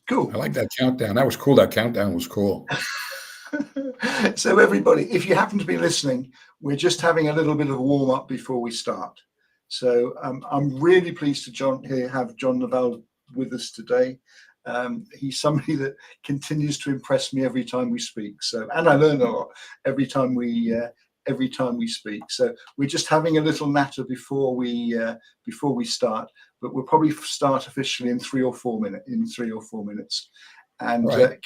Cool. I like that countdown. That was cool. That countdown was cool. So everybody, if you happen to be listening, we're just having a little bit of a warm up before we start. So I'm really pleased to have John Naval with us today. He's somebody that continues to impress me every time we speak. So, and I learn a lot every time we speak. So we're just having a little natter before we start, but we'll probably start officially in 3 or 4 minutes, and Right.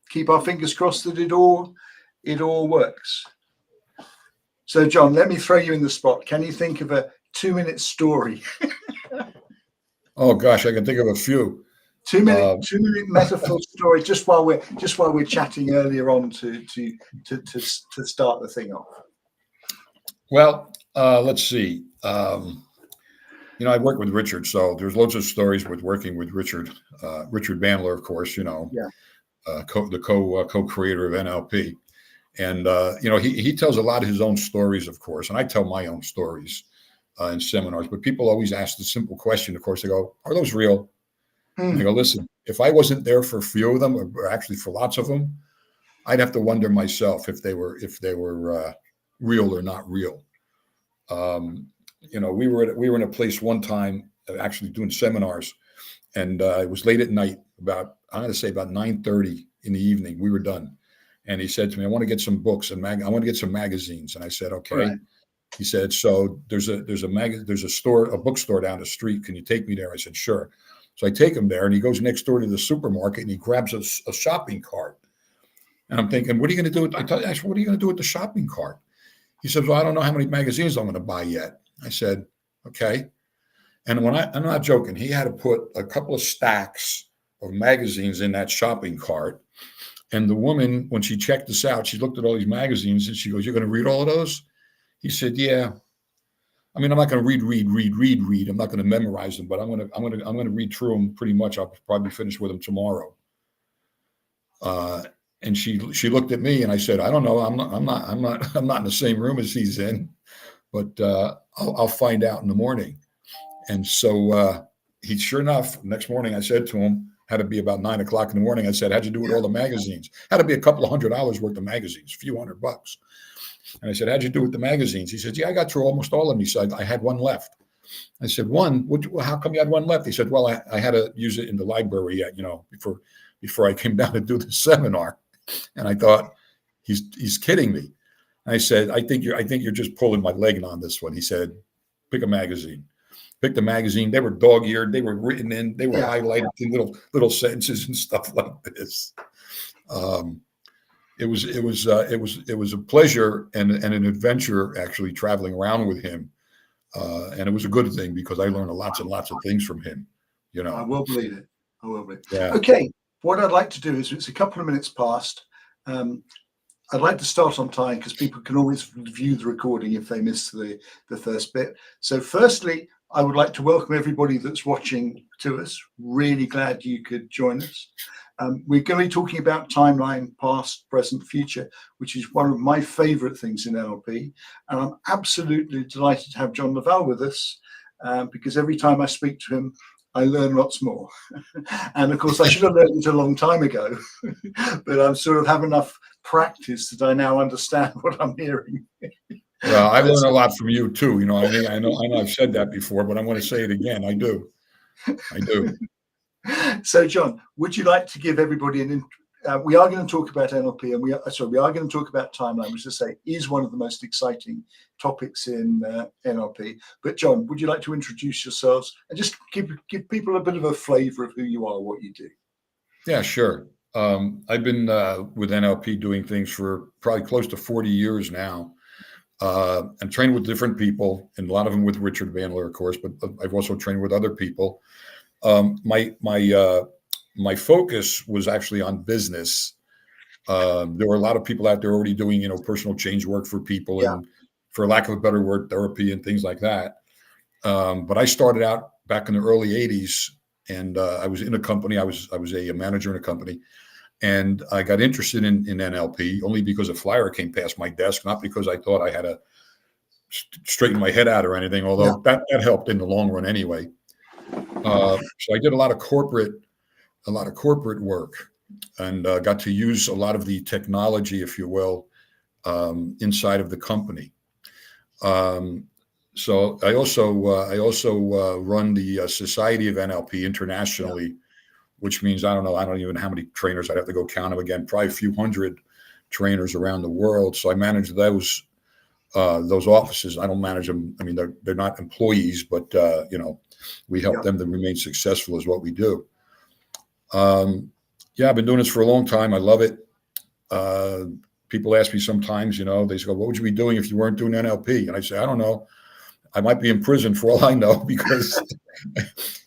keep our fingers crossed that it all works. So, John, let me throw you in the spot. Can you think of a 2-minute story? Oh gosh, I can think of a few. 2-minute metaphor story. Just while we're chatting earlier on to start the thing off. Well, let's see. I work with Richard, so there's loads of stories with working with Richard. Richard Bandler, of course, the co-creator of NLP. And, he tells a lot of his own stories, of course, and I tell my own stories in seminars. But people always ask the simple question, of course, they go, are those real? And I go, listen, if I wasn't there for a few of them, or actually for lots of them, I'd have to wonder myself if they were real or not real. We were in a place one time actually doing seminars, and it was late at night, about 9:30 in the evening. We were done, and he said to me, "I want to get some books and I want to get some magazines." And I said, "Okay." Right. He said, "So there's a bookstore down the street. Can you take me there?" I said, "Sure." So I take him there, and he goes next door to the supermarket, and he grabs a shopping cart. And I'm thinking, what are you going to do? What are you going to do with the shopping cart? He said, "Well, I don't know how many magazines I'm going to buy yet." I said, "Okay." And I'm not joking, he had to put a couple of stacks of magazines in that shopping cart. And the woman, when she checked us out, she looked at all these magazines and she goes, "You're going to read all of those?" He said, "Yeah. I mean, I'm not going to read. I'm not going to memorize them, but I'm going to read through them pretty much. I'll probably finish with them tomorrow." And she looked at me, and I said, "I don't know. I'm not in the same room as he's in, but I'll find out in the morning." And so sure enough, next morning I said to him, had to be about 9 o'clock in the morning. I said, "How'd you do with all the magazines?" Had to be a couple of $100 worth of magazines, a few $100. And I said, "How'd you do with the magazines?" He said, "Yeah, I got through almost all of them." He said, "I had one left." I said, "One? How come you had one left?" He said, "Well, I had to use it in the library, before I came down to do the seminar." And I thought, he's kidding me. And I said, I think you're just pulling my leg on this one." He said, "Pick a magazine." Picked the magazine. They were dog-eared. They were written in. They were highlighted in little sentences and stuff like this. It was a pleasure and an adventure actually traveling around with him, and it was a good thing because I learned lots and lots of things from him. I will believe it. Yeah. Okay. What I'd like to do is, it's a couple of minutes past. I'd like to start on time because people can always view the recording if they miss the first bit. So firstly, I would like to welcome everybody that's watching to us. Really glad you could join us. We're going to be talking about timeline, past, present, future, which is one of my favorite things in NLP. And I'm absolutely delighted to have John Naval with us because every time I speak to him, I learn lots more. And of course, I should have learned it a long time ago, but I'm sort of have enough practice that I now understand what I'm hearing. Well, I learn a lot from you too. I know I've said that before, but I want to say it again. I do. So, John, would you like to give everybody we are going to talk about NLP, and we are going to talk about timeline, which, as I say, is one of the most exciting topics in NLP. But John, would you like to introduce yourselves and just give people a bit of a flavor of who you are, what you do? Yeah, sure. I've been with NLP doing things for probably close to 40 years now. And trained with different people, and a lot of them with Richard Bandler, of course, but I've also trained with other people. My focus was actually on business. There were a lot of people out there already doing, personal change work for people, and for lack of a better word, therapy and things like that. But I started out back in the early 80s, and I was in a company. I was a manager in a company. And I got interested in NLP only because a flyer came past my desk, not because I thought I had to straighten my head out or anything, although that helped in the long run anyway. So I did a lot of corporate corporate work, and got to use a lot of the technology, if you will, inside of the company. So I also run the Society of NLP internationally, which means I don't even know how many trainers. I'd have to go count them again. Probably a few hundred trainers around the world. So I manage those offices. I don't manage them. I mean, they're not employees, but we help them to remain successful is what we do. I've been doing this for a long time. I love it. People ask me sometimes, they say, what would you be doing if you weren't doing NLP? And I say, I don't know. I might be in prison for all I know, because,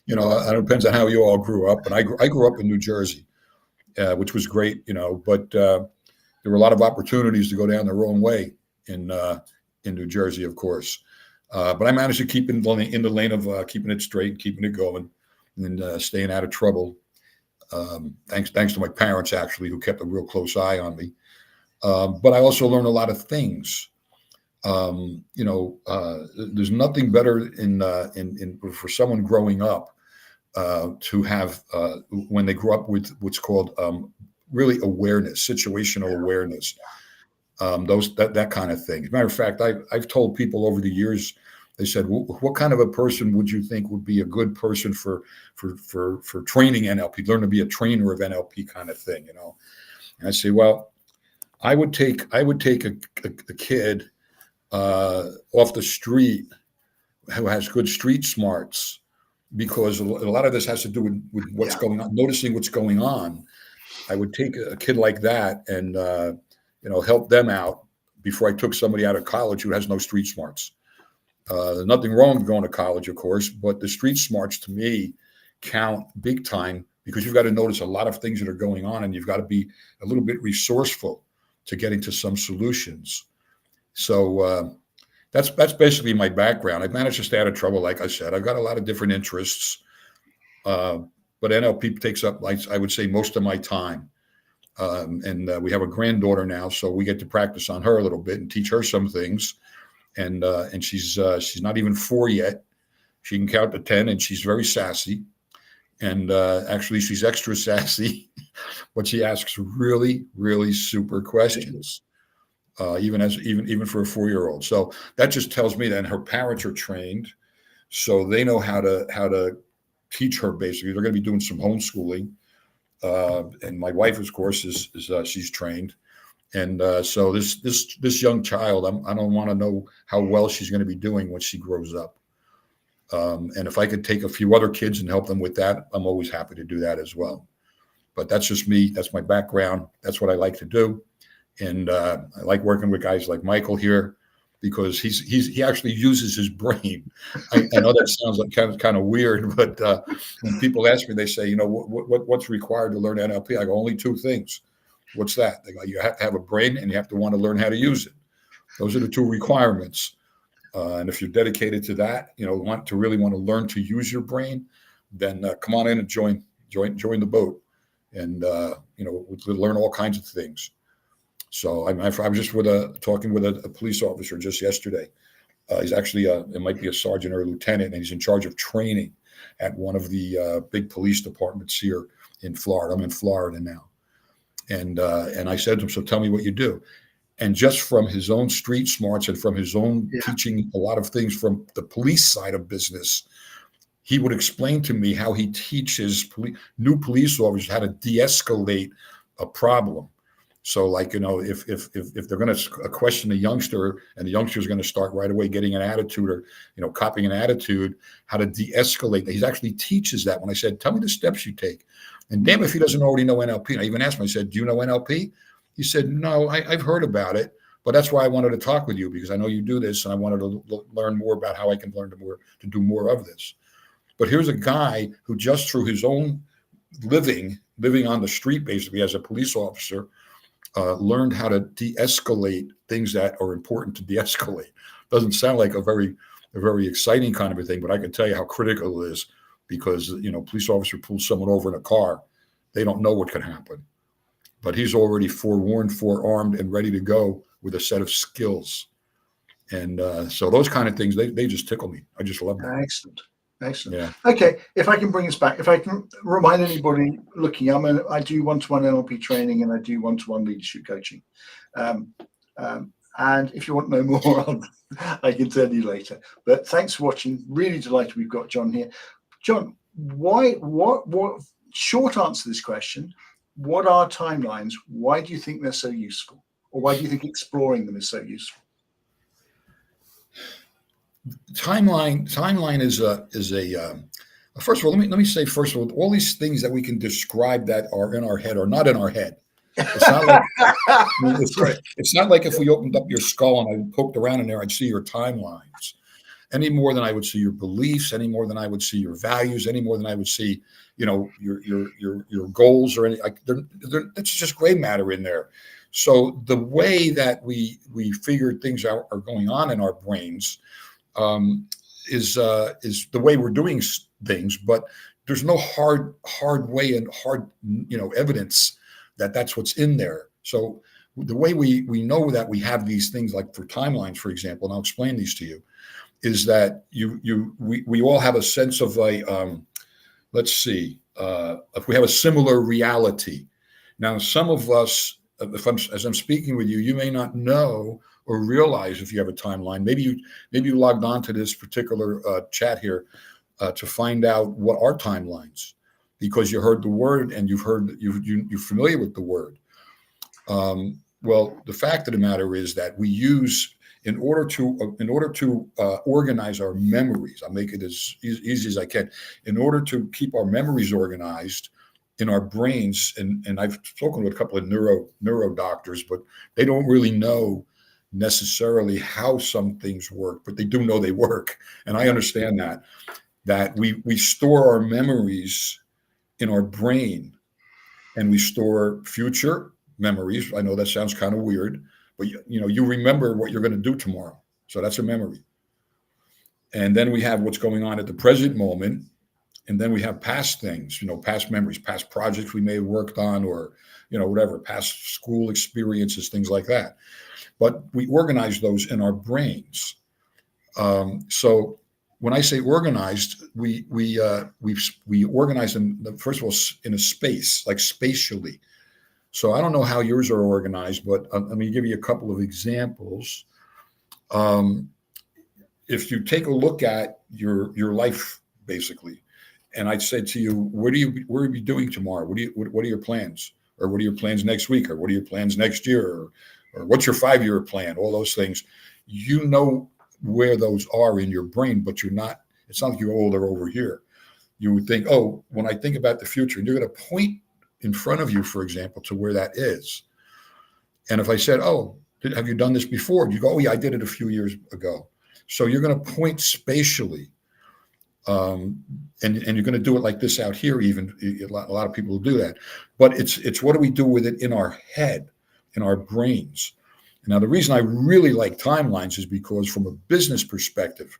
it depends on how you all grew up. And I grew up in New Jersey, which was great, but there were a lot of opportunities to go down the wrong way in New Jersey, of course. But I managed to keep in the lane of keeping it straight, keeping it going, and staying out of trouble. Thanks to my parents, actually, who kept a real close eye on me. But I also learned a lot of things. There's nothing better for someone growing up to have when they grow up with what's called really awareness, situational awareness, that kind of thing. As a matter of fact, I've told people over the years. They said, "What kind of a person would you think would be a good person for training NLP? Learn to be a trainer of NLP, kind of thing, And I say, well, I would take a kid off the street who has good street smarts, because a lot of this has to do with what's going on, noticing what's going on. I would take a kid like that and help them out before I took somebody out of college who has no street smarts. There's nothing wrong with going to college, of course, but the street smarts to me count big time, because you've got to notice a lot of things that are going on, and you've got to be a little bit resourceful to getting to some solutions. So that's basically my background. I've managed to stay out of trouble, like I said. I've got a lot of different interests, but NLP takes up, I would say, most of my time. And we have a granddaughter now, so we get to practice on her a little bit and teach her some things. And she's not even 4 yet. She can count to 10, and she's very sassy. And actually, she's extra sassy, but she asks really, really super questions, even for a 4-year-old. So that just tells me that her parents are trained, so they know how to teach her. Basically, they're going to be doing some homeschooling. And my wife, of course, is she's trained. And so this young child, I don't want to know how well she's going to be doing when she grows up. And if I could take a few other kids and help them with that, I'm always happy to do that as well. But that's just me. That's my background. That's what I like to do. And I like working with guys like Michael here, because he actually uses his brain. I know that sounds like kind of weird, but when people ask me, they say, what's required to learn NLP? I go, only 2 things. What's that? They go, you have to have a brain, and you have to want to learn how to use it. Those are the 2 requirements. And if you're dedicated to that, want to learn to use your brain, then come on in and join the boat, and we'll learn all kinds of things. So I was just talking with a police officer just yesterday. He's actually it might be a sergeant or a lieutenant, and he's in charge of training at one of the big police departments here in Florida. I'm in Florida now, and I said to him, "So tell me what you do." And just from his own street smarts and from his own teaching a lot of things from the police side of business, he would explain to me how he teaches new police officers how to de-escalate a problem. So, like, if they're going to question a youngster, and the youngster is going to start right away getting an attitude, or copying an attitude, how to de-escalate. He actually teaches that. When I said, "Tell me the steps you take," and damn if he doesn't already know NLP. And I even asked him. I said, "Do you know NLP?" He said, "No, I've heard about it, but that's why I wanted to talk with you, because I know you do this, and I wanted to learn more about how I can learn to do more of this." But here's a guy who, just through his own living on the street, basically as a police officer, learned how to de-escalate things that are important to de-escalate. Doesn't sound like a very exciting kind of a thing, but I can tell you how critical it is, because police officer pulls someone over in a car, they don't know what can happen. But he's already forewarned, forearmed, and ready to go with a set of skills. And so those kind of things, they just tickle me. I just love them. Excellent. Excellent. Yeah. Okay, if I can bring us back, if I can remind anybody looking, I do one-to-one NLP training and I do one-to-one leadership coaching. And if you want to know more, I can tell you later. But thanks for watching. Really delighted we've got John here. John, what short answer to this question, what are timelines? Why do you think they're so useful? Or why do you think exploring them is so useful? Timeline is a first of all, let me say first of all these things that we can describe that are in our head are not in our head. It's not like it's not like if we opened up your skull and I poked around in there, I'd see your timelines any more than I would see your beliefs, any more than I would see your values, any more than I would see, your goals or any. It's just gray matter in there. So the way that we figure things out are going on in our brains is the way we're doing things, but there's no hard way and hard evidence that that's what's in there. So the way we know that we have these things, like for timelines, for example, and I'll explain these to you, is that we all have a sense of let's see, if we have a similar reality. Now, some of us, as I'm speaking with you, you may not know or realize if you have a timeline. Maybe you logged on to this particular chat here to find out what are timelines, because you heard the word and you're familiar with the word. Well, the fact of the matter is that we use, in order to organize our memories, I'll make it as easy as I can, in order to keep our memories organized in our brains, and I've spoken with a couple of neuro doctors, but they don't really know necessarily how some things work, but they do know they work. And I understand that we store our memories in our brain, and we store future memories. I know that sounds kind of weird, but you remember what you're going to do tomorrow. So that's a memory. And then we have what's going on at the present moment. And then we have past things, past memories, past projects we may have worked on, or, whatever, past school experiences, things like that. But we organize those in our brains. So when I say organized, we organize them, first of all, in a space, like spatially. So I don't know how yours are organized, but let me give you a couple of examples. If you take a look at your life, basically, and I'd say to you, what are you doing tomorrow? What are your plans? Or what are your plans next week? Or what are your plans next year? Or what's your 5-year plan? All those things. You know where those are in your brain, but it's not like they're over here. You would think, oh, when I think about the future, and you're going to point in front of you, for example, to where that is. And if I said, oh, have you done this before? You go, oh yeah, I did it a few years ago. So you're going to point spatially. And you're going to do it like this out here. Even a lot of people will do that, but it's what do we do with it in our head, in our brains? Now, the reason I really like timelines is because from a business perspective,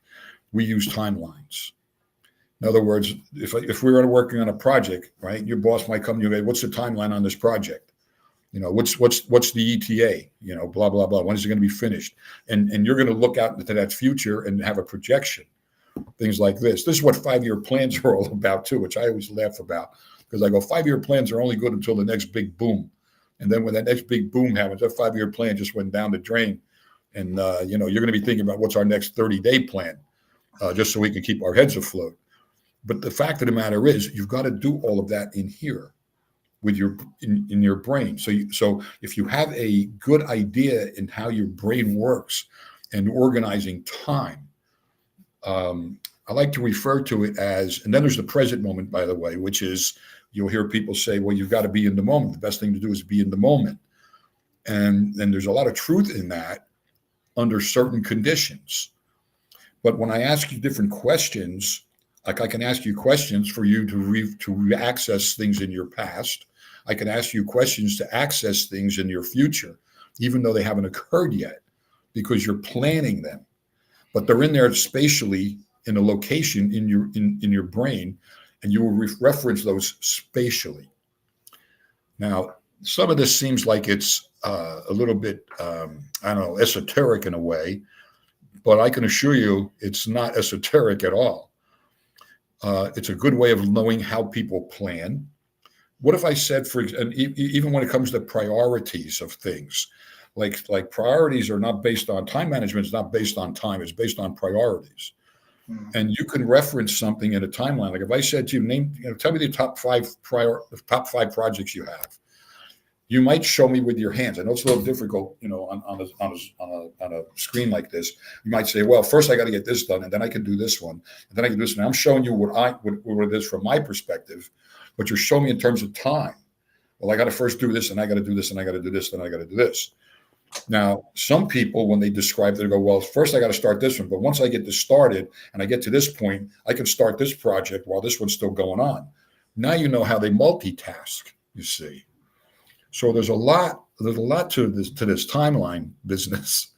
we use timelines. In other words, if we were working on a project, right, your boss might come to you and go, what's the timeline on this project? What's the ETA? Blah blah blah. When is it going to be finished? And you're going to look out into that future and have a projection. Things like this. This is what 5-year plans are all about too, which I always laugh about, because I go, 5-year plans are only good until the next big boom. And then when that next big boom happens, that 5-year plan just went down the drain. And, you're going to be thinking about what's our next 30-day plan, just so we can keep our heads afloat. But the fact of the matter is, you've got to do all of that in here with in your brain. So if you have a good idea in how your brain works and organizing time, I like to refer to it as, and then there's the present moment, by the way, which is, you'll hear people say, well, you've got to be in the moment. The best thing to do is be in the moment. And there's a lot of truth in that under certain conditions. But when I ask you different questions, like I can ask you questions for you to access things in your past. I can ask you questions to access things in your future, even though they haven't occurred yet, because you're planning them. But they're in there spatially in a location in your brain, and you will reference those spatially. Now, some of this seems like it's a little bit, esoteric in a way, but I can assure you it's not esoteric at all. It's a good way of knowing how people plan. What if I said, and even when it comes to priorities of things, like priorities are not based on time management. It's not based on time. It's based on priorities. And you can reference something in a timeline. Like if I said to you, tell me the top five projects you have. You might show me with your hands. I know it's a little difficult, on a screen like this. You might say, well, first I got to get this done, and then I can do this one, and then I can do this. And I'm showing you what it is from my perspective, but you're showing me in terms of time. Well, I got to first do this, and I got to do this, and I got to do this, then I got to do this. Now, some people, when they describe it, they go, well, first I got to start this one, but once I get this started and I get to this point, I can start this project while this one's still going on. Now you know how they multitask, you see. So there's a lot to this timeline business.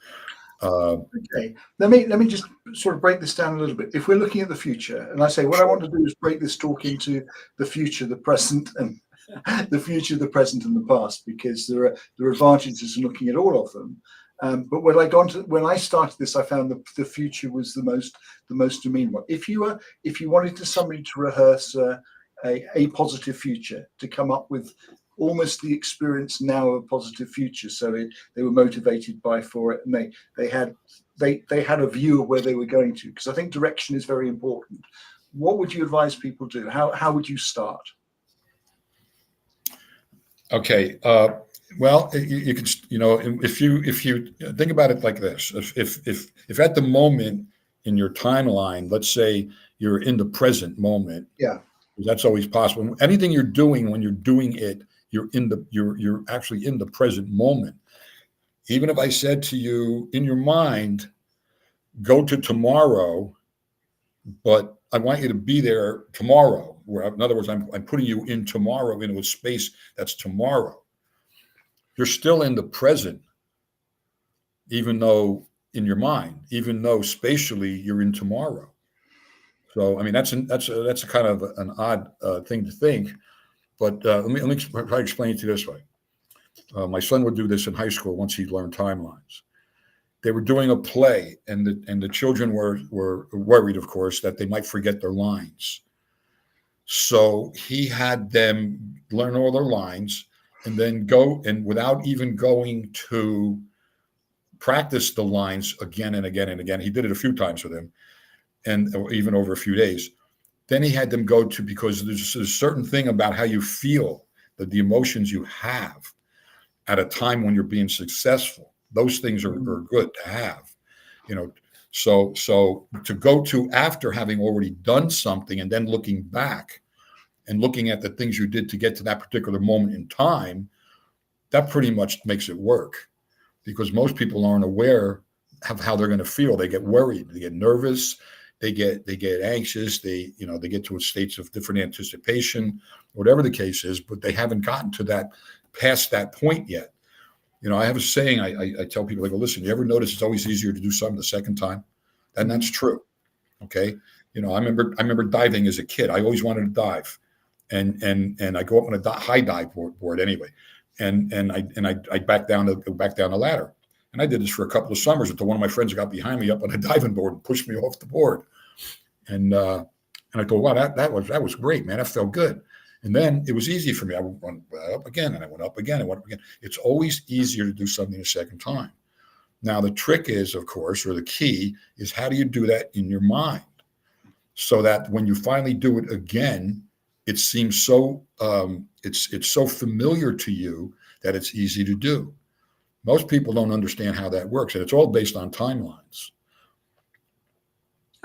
Okay, let me just sort of break this down a little bit. If we're looking at the future, and I say what I want to do is break this talk into the future, the present, and the future, the present, and the past, because there are advantages in looking at all of them. But when I started this, I found the future was the most demeaning one. If you wanted somebody to rehearse a positive future, to come up with almost the experience now of a positive future, so they were motivated for it, and they had a view of where they were going to, because I think direction is very important. What would you advise people do? How would you start? Okay. Well, you can, if you think about it like this, if at the moment in your timeline, let's say you're in the present moment, yeah, that's always possible. Anything you're doing, when you're doing it, you're actually in the present moment. Even if I said to you in your mind, go to tomorrow, but I want you to be there tomorrow. Where, in other words, I'm putting you in tomorrow into a space that's tomorrow. You're still in the present, even though in your mind, even though spatially you're in tomorrow. So I mean that's a kind of an odd thing to think, but let me try to explain it to you this way. My son would do this in high school once he learned timelines. They were doing a play, and the children were worried, of course, that they might forget their lines. So he had them learn all their lines and then go, and without even going to practice the lines again and again and again, he did it a few times with him, and even over a few days. Then he had them go to, because there's a certain thing about how you feel, that the emotions you have at a time when you're being successful, those things are good to have, So to go to after having already done something and then looking back and looking at the things you did to get to that particular moment in time, that pretty much makes it work, because most people aren't aware of how they're going to feel. They get worried, they get nervous, they get anxious, they get to a states of different anticipation, whatever the case is, but they haven't gotten to that, past that point yet. I have a saying, I tell people, I go, listen, you ever notice it's always easier to do something the second time? And that's true. Okay. I remember diving as a kid. I always wanted to dive. And I go up on a high dive board anyway. And I back down the ladder. And I did this for a couple of summers until one of my friends got behind me up on a diving board and pushed me off the board. And I thought, wow, that was great, man. That felt good. And then it was easy for me. I went up again, and I went up again, and went up again. It's always easier to do something a second time. Now, the trick is, of course, or the key is, how do you do that in your mind, so that when you finally do it again, it seems so it's so familiar to you that it's easy to do. Most people don't understand how that works, and it's all based on timelines.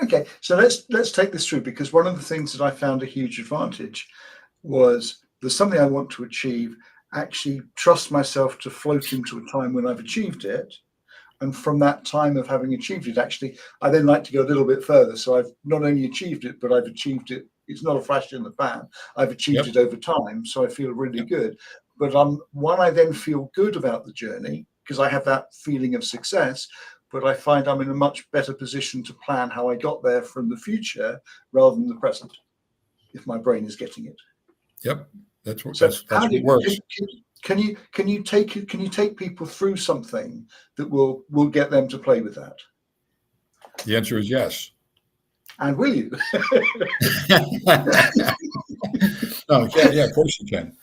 Okay, so let's take this through, because one of the things that I found a huge advantage was, there's something I want to achieve, actually trust myself to float into a time when I've achieved it. And from that time of having achieved it, actually, I then like to go a little bit further. So I've not only achieved it, but I've achieved it. It's not a flash in the pan. I've achieved it over time. So I feel really good. But I then feel good about the journey, because I have that feeling of success. But I find I'm in a much better position to plan how I got there from the future rather than the present, if my brain is getting it. Yep, that's what works. Can you take people through something that will get them to play with that? The answer is yes. And will you? No, yeah, of course you can.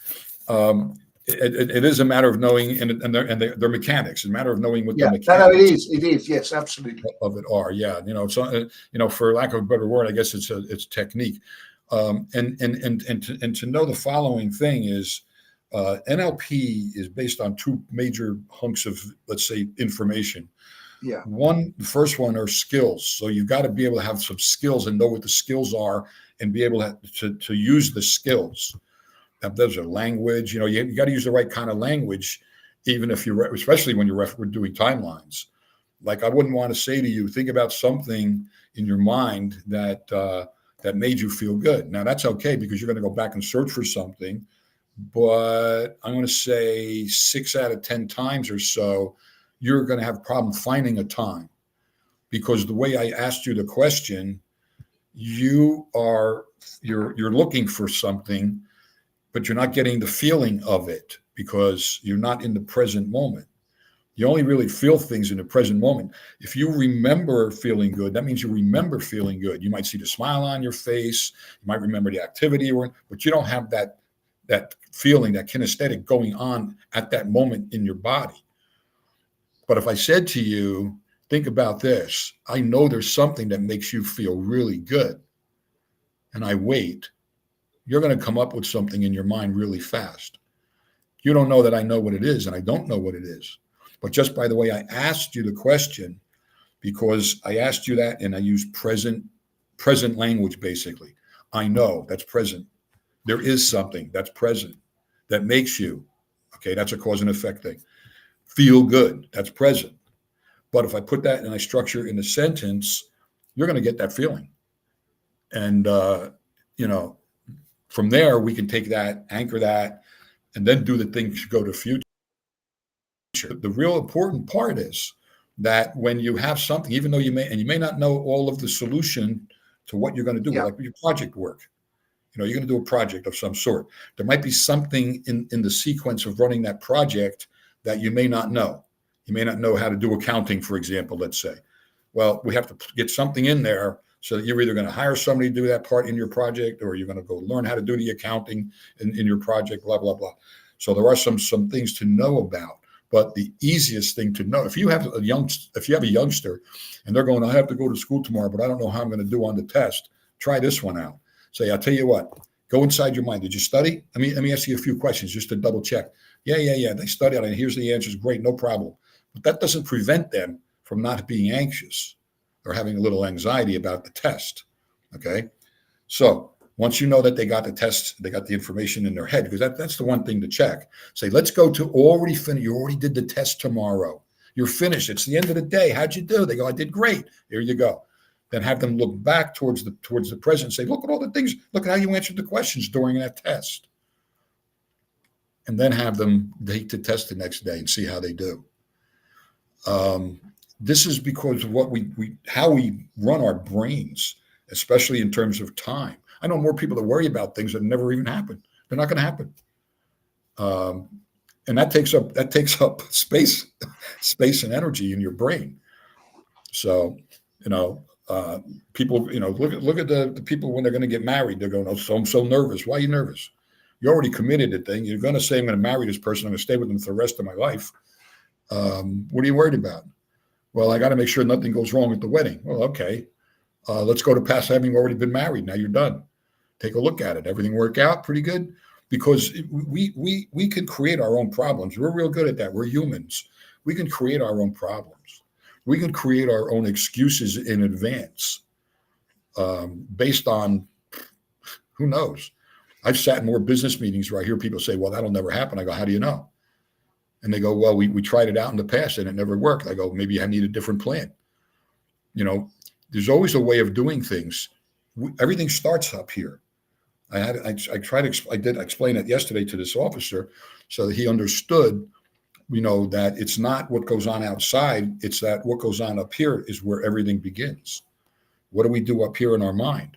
It is a matter of knowing, and they're mechanics. It's a matter of knowing what the Yeah, no, it mechanics is. It is. Yes, absolutely. of it are. Yeah, so for lack of a better word, I guess it's technique. And to know the following thing is, NLP is based on two major hunks of, let's say, information. Yeah. The first one are skills. So you've got to be able to have some skills and know what the skills are and be able to use the skills. Now, those are language. You got to use the right kind of language, even if especially when we're doing timelines. Like, I wouldn't want to say to you, think about something in your mind that made you feel good. Now, that's okay, because you're going to go back and search for something. But I'm going to say 6 out of 10 times or so, you're going to have a problem finding a time, because the way I asked you the question, you're looking for something, but you're not getting the feeling of it because you're not in the present moment. You only really feel things in the present moment. If you remember feeling good, that means you remember feeling good. You might see the smile on your face. You might remember the activity you were in, but you don't have that feeling, that kinesthetic going on at that moment in your body. But if I said to you, think about this, I know there's something that makes you feel really good, and I wait, you're going to come up with something in your mind really fast. You don't know that I know what it is, and I don't know what it is. But just by the way I asked you the question, because I asked you that and I used present language, basically. I know, that's present. There is something that's present that makes you, okay, that's a cause and effect thing. Feel good, that's present. But if I put that and I structure in a sentence, you're going to get that feeling. And, from there, we can take that, anchor that, and then do the things to go to future. The real important part is that when you have something, even though you may not know all of the solution to what you're going to do, Yeah. like your project work, you're going to do a project of some sort. There might be something in the sequence of running that project that you may not know. You may not know how to do accounting, for example, let's say. Well, we have to get something in there so that you're either going to hire somebody to do that part in your project, or you're going to go learn how to do the accounting in your project, blah, blah, blah. So there are some things to know about. But the easiest thing to know, if you have a youngster and they're going, I have to go to school tomorrow, but I don't know how I'm going to do on the test, try this one out. Say, I'll tell you what, go inside your mind. Did you study? Let me ask you a few questions just to double check. Yeah. They studied and here's the answers. Great, no problem. But that doesn't prevent them from not being anxious or having a little anxiety about the test. Okay. So once you know that they got the test, they got the information in their head, because that's the one thing to check. Say, let's go to already finished. You already did the test tomorrow. You're finished. It's the end of the day. How'd you do? They go, I did great. Here you go. Then have them look back towards the present and say, look at all the things. Look at how you answered the questions during that test. And then have them take the test the next day and see how they do. This is because of what how we run our brains, especially in terms of time. I know more people that worry about things that never even happen. They're not going to happen. And that takes up space and energy in your brain. So, people, look at the people when they're going to get married. They're going, oh, I'm so nervous. Why are you nervous? You're already committed to thing. You're going to say, I'm going to marry this person. I'm going to stay with them for the rest of my life. What are you worried about? Well, I got to make sure nothing goes wrong at the wedding. Well, okay. Let's go to past having already been married. Now you're done. Take a look at it. Everything work out pretty good? Because we can create our own problems. We're real good at that. We're humans. We can create our own problems. We can create our own excuses in advance based on, who knows? I've sat in more business meetings where I hear people say, well, that'll never happen. I go, how do you know? And they go, well, we tried it out in the past and it never worked. I go, maybe I need a different plan. There's always a way of doing things. Everything starts up here. I did explain it yesterday to this officer so that he understood, that it's not what goes on outside. It's that what goes on up here is where everything begins. What do we do up here in our mind?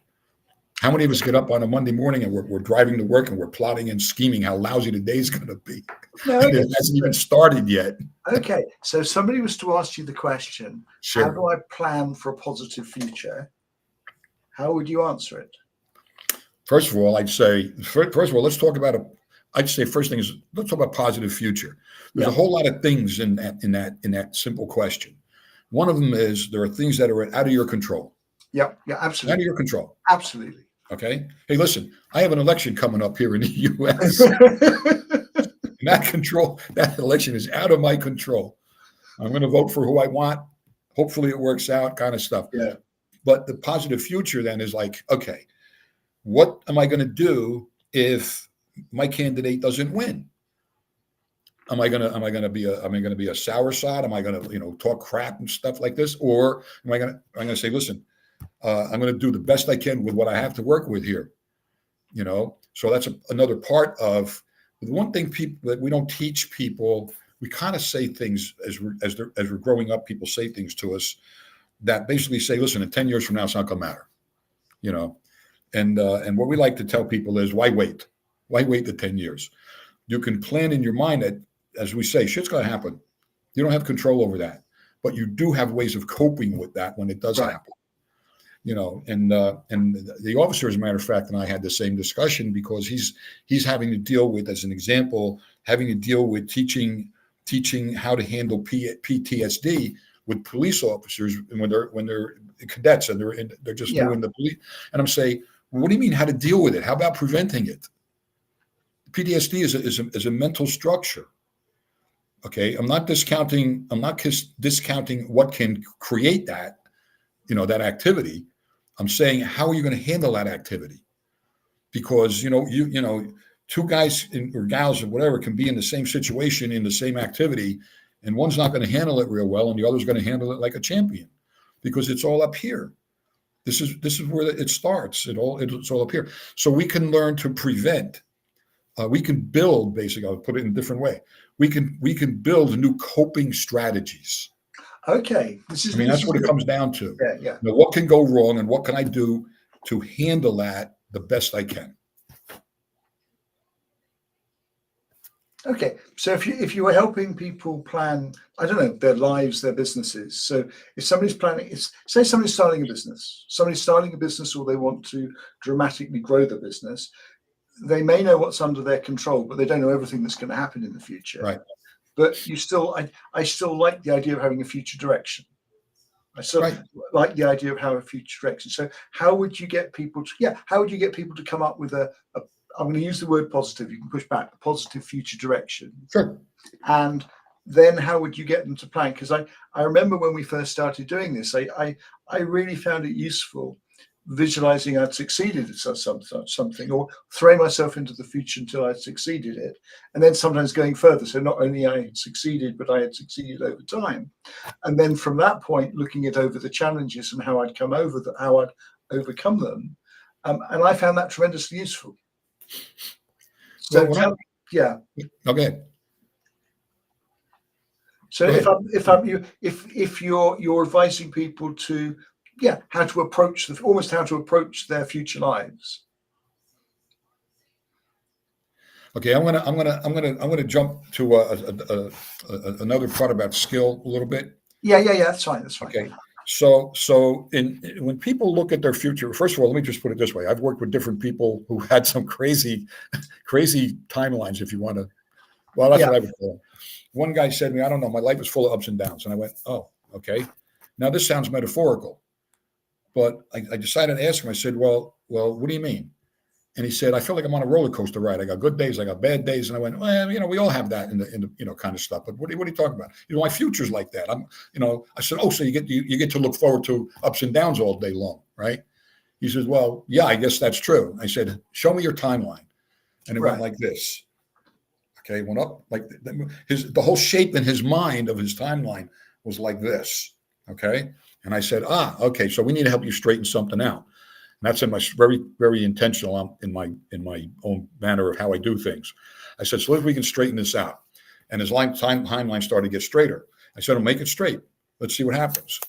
How many of us get up on a Monday morning and we're driving to work and we're plotting and scheming how lousy the day's going to be? No, It hasn't even started yet. Okay, so if somebody was to ask you the question, Sure. how do I plan for a positive future? how would you answer it? First of all, I'd say, first of all, let's talk about I'd say first thing is let's talk about positive future. There's a whole lot of things in that simple question. One of them is there are things that are out of your control. Yeah, Out of your control. absolutely. Okay. Hey, listen, I have an election coming up here in the U.S. And that election is out of my control. I'm going to vote for who I want. Hopefully it works out, kind of stuff. Yeah. But the positive future then is like, okay, what am I going to do if my candidate doesn't win? Am I going to be a soursop? Am I going to, talk crap and stuff like this? Or I'm going to say, listen, I'm going to do the best I can with what I have to work with here. So that's another part of the one thing that we don't teach people. We kind of say things as we're growing up. People say things to us that basically say, listen, in 10 years from now, it's not going to matter, And what we like to tell people is, why wait? Why wait the 10 years? You can plan in your mind that, as we say, shit's going to happen. You don't have control over that, but you do have ways of coping with that when it does happen. And the officer, as a matter of fact, and I had the same discussion because he's having to deal with, as an example, having to deal with teaching how to handle PTSD with police officers when they're cadets and they're just doing the police. And I'm saying, what do you mean how to deal with it? How about preventing it? PTSD is a mental structure. Okay, I'm not discounting what can create that, that activity. I'm saying, how are you going to handle that activity? Because two guys or gals or whatever can be in the same situation in the same activity, and one's not going to handle it real well, and the other's going to handle it like a champion, because it's all up here. This is where it starts. It's all up here. So we can learn to prevent. We can build, basically, I'll put it in a different way. We can build new coping strategies. Okay. That's what it comes down to. Yeah. Now, what can go wrong and what can I do to handle that the best I can? Okay. So if you were helping people plan, I don't know, their lives, their businesses. So if somebody's planning, say somebody's starting a business or they want to dramatically grow the business, they may know what's under their control, but they don't know everything that's going to happen in the future. Right. But I still like the idea of having a future direction. I still like the idea of having a future direction. So how would you get people to come up with I'm going to use the word positive. You can push back, a positive future direction. Sure. And then how would you get them to plan? Because I remember when we first started doing this, I really found it useful visualizing I'd succeeded at something, or throwing myself into the future until I'd succeeded it, and then sometimes going further. So not only I had succeeded, but I had succeeded over time, and then from that point, looking at over the challenges and how I'd how I'd overcome them, and I found that tremendously useful. So Okay. So if you're advising people to how to approach their future lives. Okay, I'm gonna jump to another part about skill a little bit. Yeah, that's fine. Okay, so when people look at their future, first of all, let me just put it this way: I've worked with different people who had some crazy timelines, if you want to. Well, that's what I would call them. One guy said to me, "I don't know, my life is full of ups and downs," and I went, "Oh, okay." Now this sounds metaphorical. But I decided to ask him. I said, well, what do you mean? And he said, I feel like I'm on a roller coaster ride. I got good days, I got bad days. And I went, well, we all have that in the kind of stuff. But what are you talking about? My future's like that. I said, oh, so you get to look forward to ups and downs all day long, right? He says, well, yeah, I guess that's true. I said, show me your timeline. And it went like this. Okay, it went up like the whole shape in his mind of his timeline was like this. Okay. And I said, okay, so we need to help you straighten something out. And that's in my very, very intentional in my own manner of how I do things. I said, so if we can straighten this out. And his timeline started to get straighter. I said, I'll make it straight. Let's see what happens.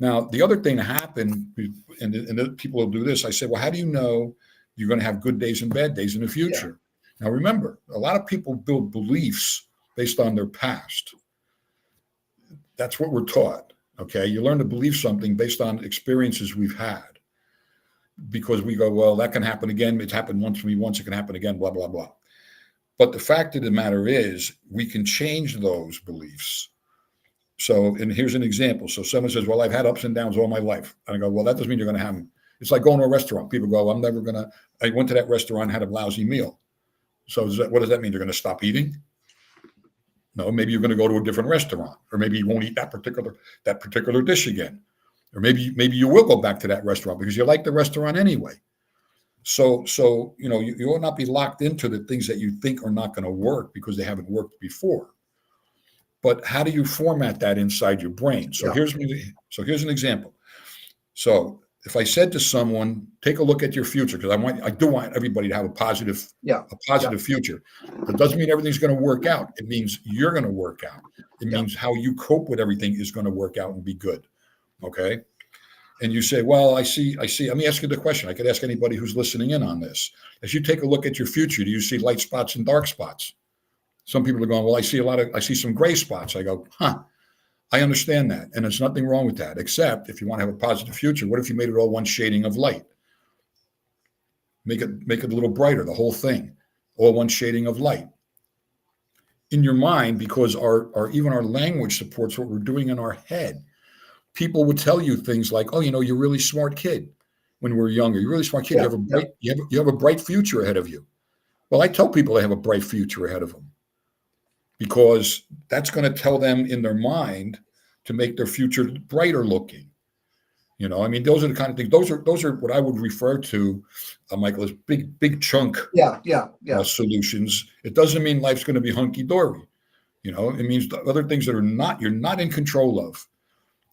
Now, the other thing that happened, and people will do this, I said, well, how do you know you're going to have good days and bad days in the future? Yeah. Now, remember, a lot of people build beliefs based on their past. That's what we're taught. Okay, you learn to believe something based on experiences we've had. because we go, well, that can happen again. It's happened once to me once, it can happen again, blah, blah, blah. But the fact of the matter is, we can change those beliefs. So, and here's an example. So someone says, well, I've had ups and downs all my life. And I go, well, that doesn't mean you're going to have them. It's like going to a restaurant. People go, I went to that restaurant, had a lousy meal. So what does that mean? You're going to stop eating? No, maybe you're going to go to a different restaurant, or maybe you won't eat that particular dish again. Or maybe you will go back to that restaurant because you like the restaurant anyway. So you ought not be locked into the things that you think are not going to work because they haven't worked before. But how do you format that inside your brain? So here's an example. So if I said to someone, take a look at your future, because I do want everybody to have a positive future. That doesn't mean everything's going to work out. It means you're going to work out. It means how you cope with everything is going to work out and be good. Okay. And you say, well, I see. Let me ask you the question. I could ask anybody who's listening in on this. As you take a look at your future, do you see light spots and dark spots? Some people are going, well, I see some gray spots. I go, I understand that. And there's nothing wrong with that, except if you want to have a positive future, what if you made it all one shading of light? Make it a little brighter, the whole thing, all one shading of light. In your mind, because even our language supports what we're doing in our head. People would tell you things like, oh, you're a really smart kid when we were younger. You're a really smart kid. You have a bright future ahead of you. Well, I tell people they have a bright future ahead of them because that's going to tell them in their mind to make their future brighter looking. Those are the kind of things. Those are what I would refer to, Michael, as big chunk solutions. It doesn't mean life's going to be hunky dory. It means the other things that you're not in control of.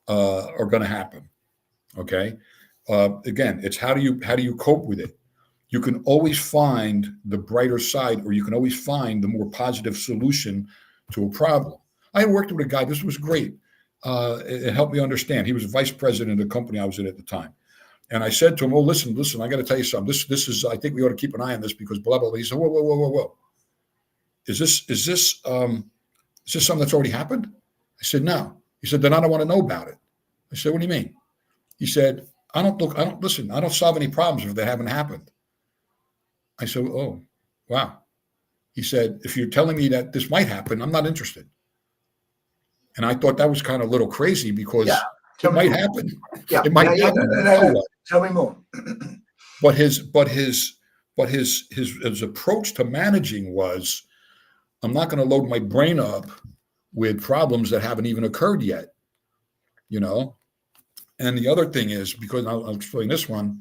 Are going to happen. Okay. Again, it's how do you cope with it? You can always find the brighter side, or you can always find the more positive solution to a problem. I had worked with a guy. This was great. It helped me understand. He was vice president of the company I was in at the time. And I said to him, oh, listen, I got to tell you something. This is, I think we ought to keep an eye on this because blah, blah, blah. He said, whoa. Is this something that's already happened? I said, no. He said, then I don't want to know about it. I said, what do you mean? He said, I don't solve any problems if they haven't happened. I said, oh, wow. He said, if you're telling me that this might happen, I'm not interested. And I thought that was kind of a little crazy because it might happen. Yeah. It might happen. No. Tell me more. But his approach to managing was, I'm not going to load my brain up with problems that haven't even occurred yet, And the other thing is, because I'll explain this one,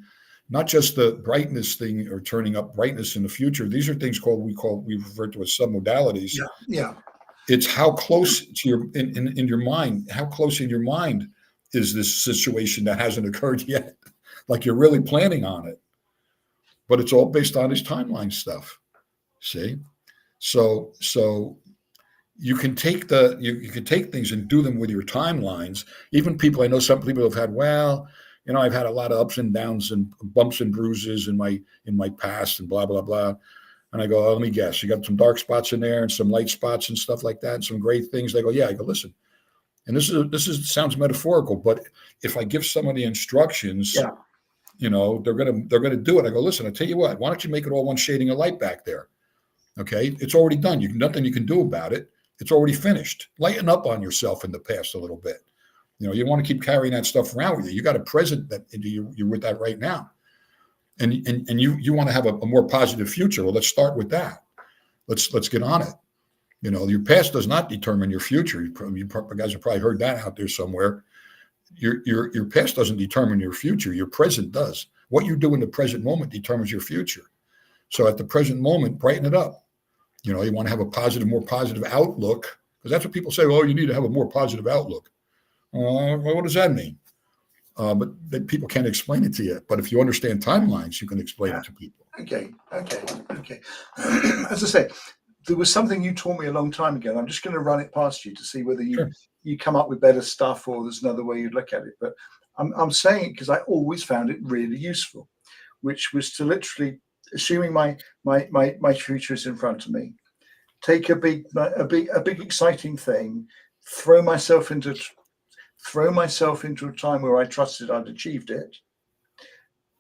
not just the brightness thing or turning up brightness in the future. These are things we refer to as submodalities. Yeah. It's how close to in your mind, how close in your mind is this situation that hasn't occurred yet? Like you're really planning on it, but it's all based on his timeline stuff. See, so. You can take you can take things and do them with your timelines. Even I know some people have had, I've had a lot of ups and downs and bumps and bruises in my past and blah, blah, blah. And I go, let me guess, you got some dark spots in there and some light spots and stuff like that and some great things. They go, yeah. I go, listen. And this sounds metaphorical, but if I give somebody instructions, they're going to do it. I go, listen, I tell you what, why don't you make it all one shading of light back there? Okay. It's already done. Nothing you can do about it. It's already finished. Lighten up on yourself in the past a little bit. You want to keep carrying that stuff around with you. You got a present that you're with that right now. And you want to have a more positive future. Well, let's start with that. Let's get on it. Your past does not determine your future. You guys have probably heard that out there somewhere. Your past doesn't determine your future. Your present does. What you do in the present moment determines your future. So at the present moment, brighten it up. You want to have a more positive outlook, because that's what people say. Oh, you need to have a more positive outlook. Well, what does that mean? But people can't explain it to you. But if you understand timelines, you can explain it to people. Okay. As I say, there was something you taught me a long time ago. I'm just going to run it past you to see whether you come up with better stuff or there's another way you'd look at it. But I'm saying it because I always found it really useful, which was to literally, assuming my future is in front of me, take a big exciting thing, throw myself into a time where I trusted I'd achieved it,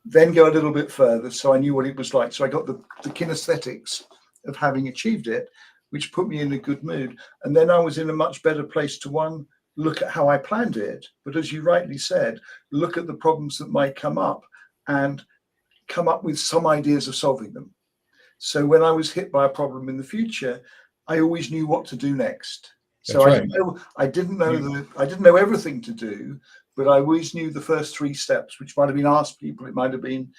then go a little bit further. So I knew what it was like. So I got the kinesthetics of having achieved it, which put me in a good mood. And then I was in a much better place to look at how I planned it. But as you rightly said, look at the problems that might come up and come up with some ideas of solving them. So when I was hit by a problem in the future, I always knew what to do next. So That's I didn't know everything to do, but I always knew the first 3 steps, which might have been ask people, it might have been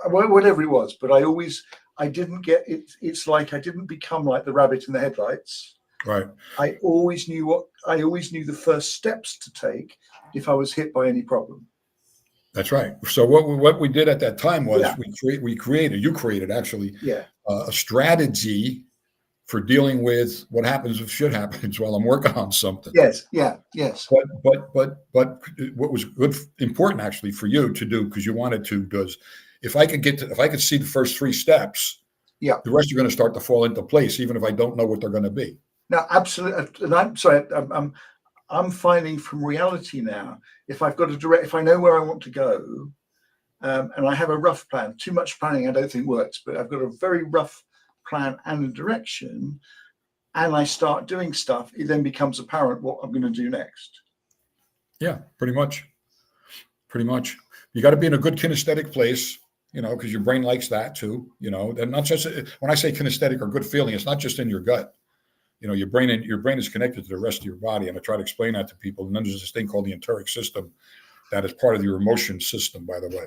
whatever it was. But I didn't get it. It's like I didn't become like the rabbit in the headlights. right. I always knew the first steps to take if I was hit by any problem. That's right. So what we did at that time was Yeah. you created actually Yeah. a strategy for dealing with what happens if shit happens while I'm working on something. Yes. Yeah. Yes. But what was important actually for you to do, because you wanted to, does if I could see the first 3 steps, Yeah. the rest are going to start to fall into place, even if I don't know what they're going to be. No, absolutely. And I'm sorry. I'm finding from reality now, if I know where I want to go, and I have a rough plan. Too much planning I don't think works, but I've got a very rough plan and a direction, and I start doing stuff, it then becomes apparent what I'm going to do next. Yeah, pretty much. You got to be in a good kinesthetic place, because your brain likes that too, and not just when I say kinesthetic or good feeling, it's not just in your gut. Your brain is connected to the rest of your body. And I try to explain that to people. And then there's this thing called the enteric system that is part of your emotion system, by the way.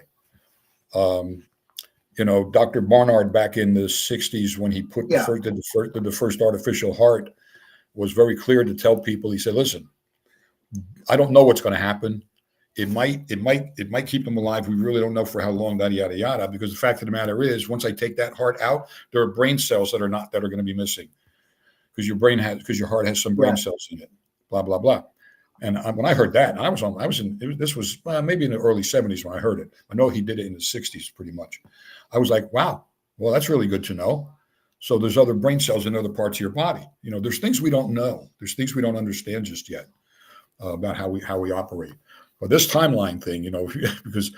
Dr. Barnard back in the 60s, when he did the first artificial heart, was very clear to tell people, he said, listen, I don't know what's going to happen. It might keep them alive. We really don't know for how long, yada, yada, because the fact of the matter is, once I take that heart out, there are brain cells that are going to be missing. Because your heart has some brain cells in it, blah, blah, blah. And when I heard that, this was maybe in the early 70s when I heard it. I know he did it in the 60s pretty much. I was like, wow, well, that's really good to know. So there's other brain cells in other parts of your body. There's things we don't know. There's things we don't understand just yet about how we operate. But this timeline thing, because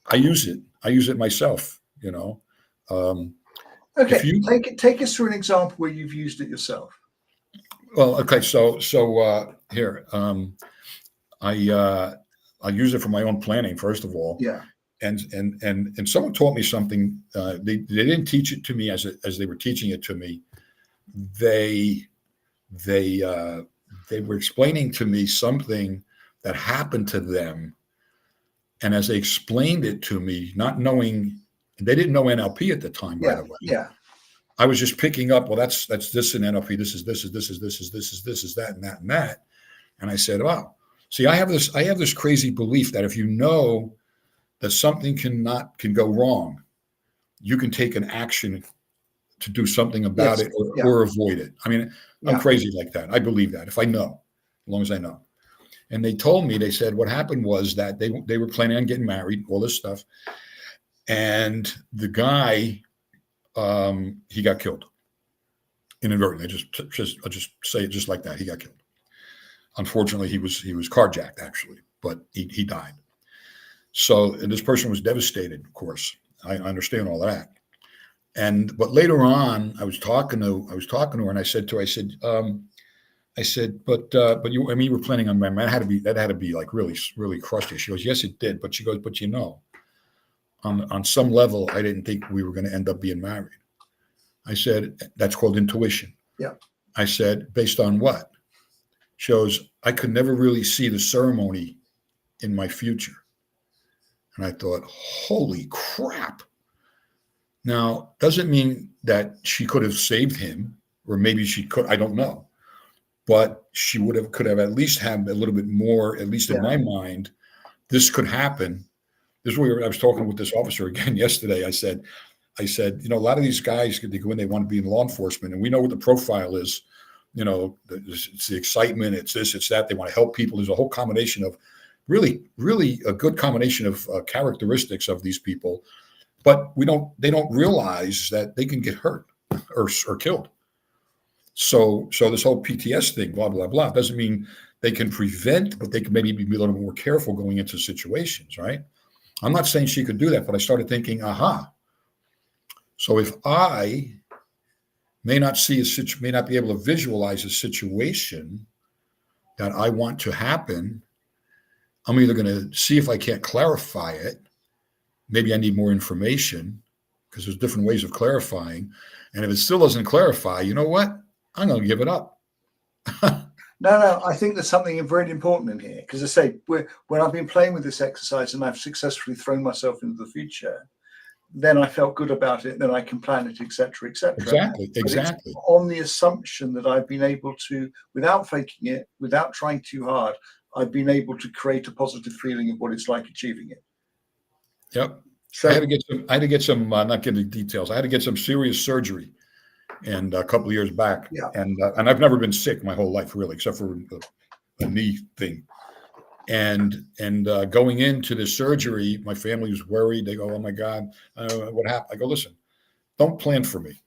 I use it myself, Okay, take us through an example where you've used it yourself. Well, okay, so here, I use it for my own planning, first of all. Yeah. And someone taught me something. They didn't teach it to me as they were teaching it to me. They were explaining to me something that happened to them, and as they explained it to me, not knowing. They didn't know NLP at the time, by the way. Yeah. I was just picking up, well, that's this in NLP. This is that, and that, and that. And I said, wow. See, I have this crazy belief that if you know that something can go wrong, you can take an action to do something about it or avoid it. I mean, I'm crazy like that. I believe that if I know, as long as I know. And they told me, they said what happened was that they were planning on getting married, all this stuff. And the guy, he got killed inadvertently. I'll just say it just like that. He got killed. Unfortunately, he was carjacked actually, but he died. So, and this person was devastated. Of course, I understand all that. But later on, I was talking to her, and I said to her, but you, I mean, you were planning on marriage. That had to be like really, really crushed you. She goes, yes, it did. But she goes, but on some level, I didn't think we were going to end up being married. I said, that's called intuition. Yeah. I said, based on what? Shows I could never really see the ceremony in my future. And I thought, holy crap. Now, doesn't mean that she could have saved him, or maybe she could, I don't know. But she could have at least had a little bit more, at least in my mind, this could happen. This is where I was talking with this officer again yesterday. I said, a lot of these guys, they go in, they want to be in law enforcement, and we know what the profile is. It's the excitement, it's this, it's that. They want to help people. There's a whole combination of really, really a good combination of characteristics of these people, but they don't realize that they can get hurt or killed. So this whole PTS thing, blah, blah, blah, doesn't mean they can prevent, but they can maybe be a little more careful going into situations, right? I'm not saying she could do that, but I started thinking, aha. So if I may not see may not be able to visualize a situation that I want to happen, I'm either going to see if I can't clarify it. Maybe I need more information because there's different ways of clarifying. And if it still doesn't clarify, you know what? I'm going to give it up. No, I think there's something very important in here, because I say, when I've been playing with this exercise and I've successfully thrown myself into the future, then I felt good about it, then I can plan it, etc., etc. Exactly. On the assumption that I've been able to, without faking it, without trying too hard, I've been able to create a positive feeling of what it's like achieving it. Yep. So I had to get some, not getting details. I had to get some serious surgery, and a couple of years back, yeah, and I've never been sick my whole life, really, except for a knee thing. And going into the surgery, my family was worried. They go, "Oh my God, what happened?" I go, "Listen, don't plan for me.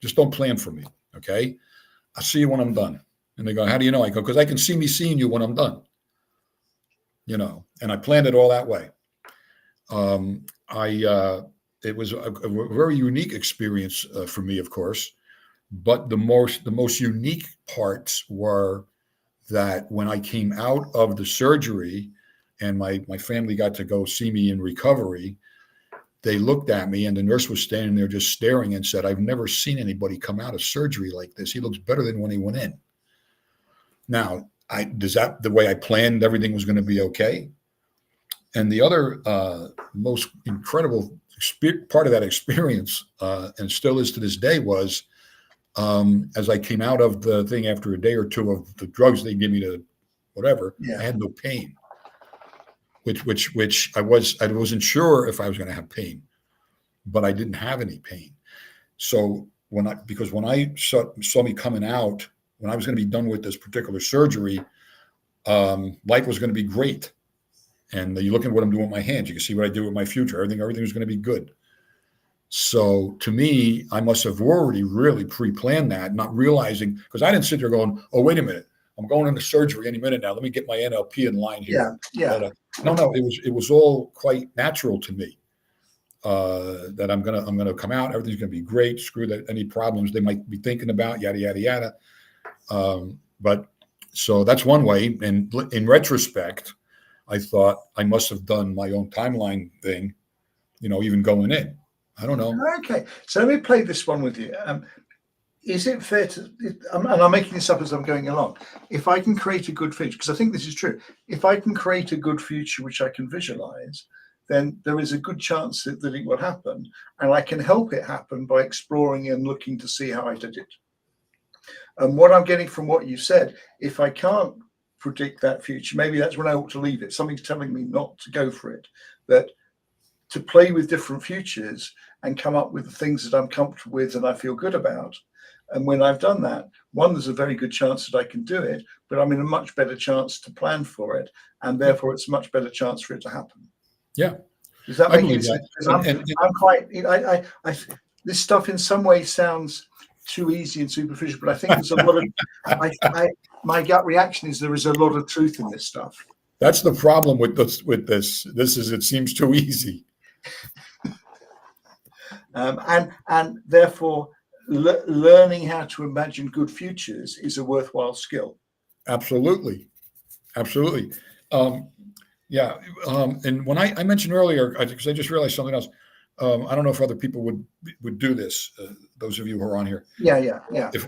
Just don't plan for me, okay? I'll see you when I'm done." And they go, "How do you know?" I go, "Because I can see me seeing you when I'm done." You know, and I planned it all that way. It was a very unique experience for me, of course. But the most unique parts were that when I came out of the surgery and my family got to go see me in recovery, they looked at me and the nurse was standing there just staring and said, "I've never seen anybody come out of surgery like this. He looks better than when he went in." Now, does that the way I planned everything was going to be okay? And the other most incredible part of that experience, and still is to this day, was as I came out of the thing after a day or two of the drugs they gave me to whatever, I had no pain, which I wasn't sure if I was going to have pain, but I didn't have any pain. So when I saw me coming out, when I was going to be done with this particular surgery, life was going to be great. And you look at what I'm doing with my hands, you can see what I do with my future. Everything was going to be good. So to me, I must have already really pre-planned that, not realizing, because I didn't sit there going, "Oh, wait a minute, I'm going into surgery any minute now. Let me get my NLP in line here." Yeah. No, it was all quite natural to me that I'm gonna come out. Everything's gonna be great. Screw that any problems they might be thinking about, yada yada yada. But so that's one way. And in retrospect, I thought I must have done my own timeline thing, even going in. I don't know. Okay, so let me play this one with you. Is it fair to, and I'm making this up as I'm going along, if I can create a good future, because I think this is true, if I can create a good future which I can visualize, then there is a good chance that it will happen, and I can help it happen by exploring and looking to see how I did it. And what I'm getting from what you said, if I can't predict that future, maybe that's when I ought to leave it. Something's telling me not to go for it, that to play with different futures and come up with the things that I'm comfortable with and I feel good about. And when I've done that, one, there's a very good chance that I can do it, but I'm in a much better chance to plan for it, and therefore it's a much better chance for it to happen. Yeah. Does that make any sense? I'm quite, this stuff in some ways sounds too easy and superficial, but I think there's a lot of, my gut reaction is there is a lot of truth in this stuff. That's the problem with this. It seems too easy. And therefore, learning how to imagine good futures is a worthwhile skill. Absolutely. Yeah. And when I mentioned earlier, because I just realized something else. I don't know if other people would do this. Those of you who are on here. Yeah.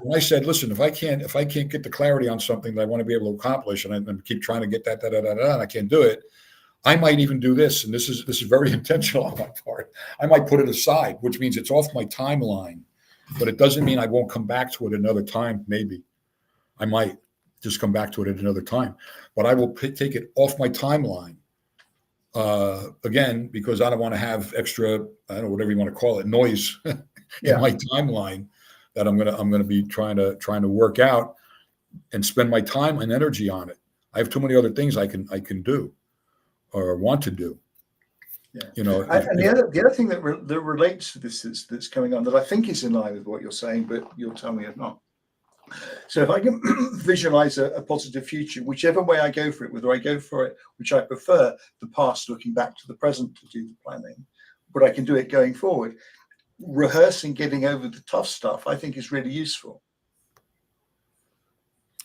When I said, "Listen, if I can't get the clarity on something that I want to be able to accomplish, and I keep trying to get that, and I can't do it, I might even do this." And this is very intentional on my part. I might put it aside, which means it's off my timeline, but it doesn't mean I won't come back to it another time. Maybe I might just come back to it at another time, but I will take it off my timeline. Again, because I don't want to have extra, I don't know, whatever you want to call it, noise in my timeline that I'm gonna be trying to work out and spend my time and energy on it. I have too many other things I can do or want to do. Yeah. The other thing that relates to this that's coming on that I think is in line with what you're saying, but you'll tell me if not. So if I can visualize a positive future, whichever way I go for it, whether I go for it, which I prefer, the past looking back to the present to do the planning, but I can do it going forward. Rehearsing getting over the tough stuff, I think, is really useful.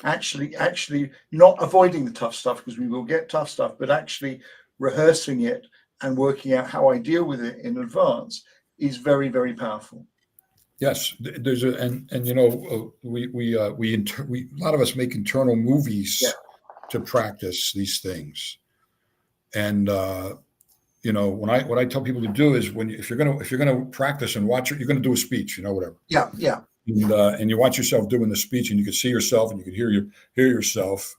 Actually not avoiding the tough stuff, because we will get tough stuff, but actually rehearsing it and working out how I deal with it in advance is very, very powerful. Yes, there's a and you know we a lot of us make internal movies to practice these things, and you know what I tell people to do is if you're gonna practice and watch it, you're gonna do a speech, you know, whatever. Yeah. And you watch yourself doing the speech, and you can see yourself, and you can hear yourself,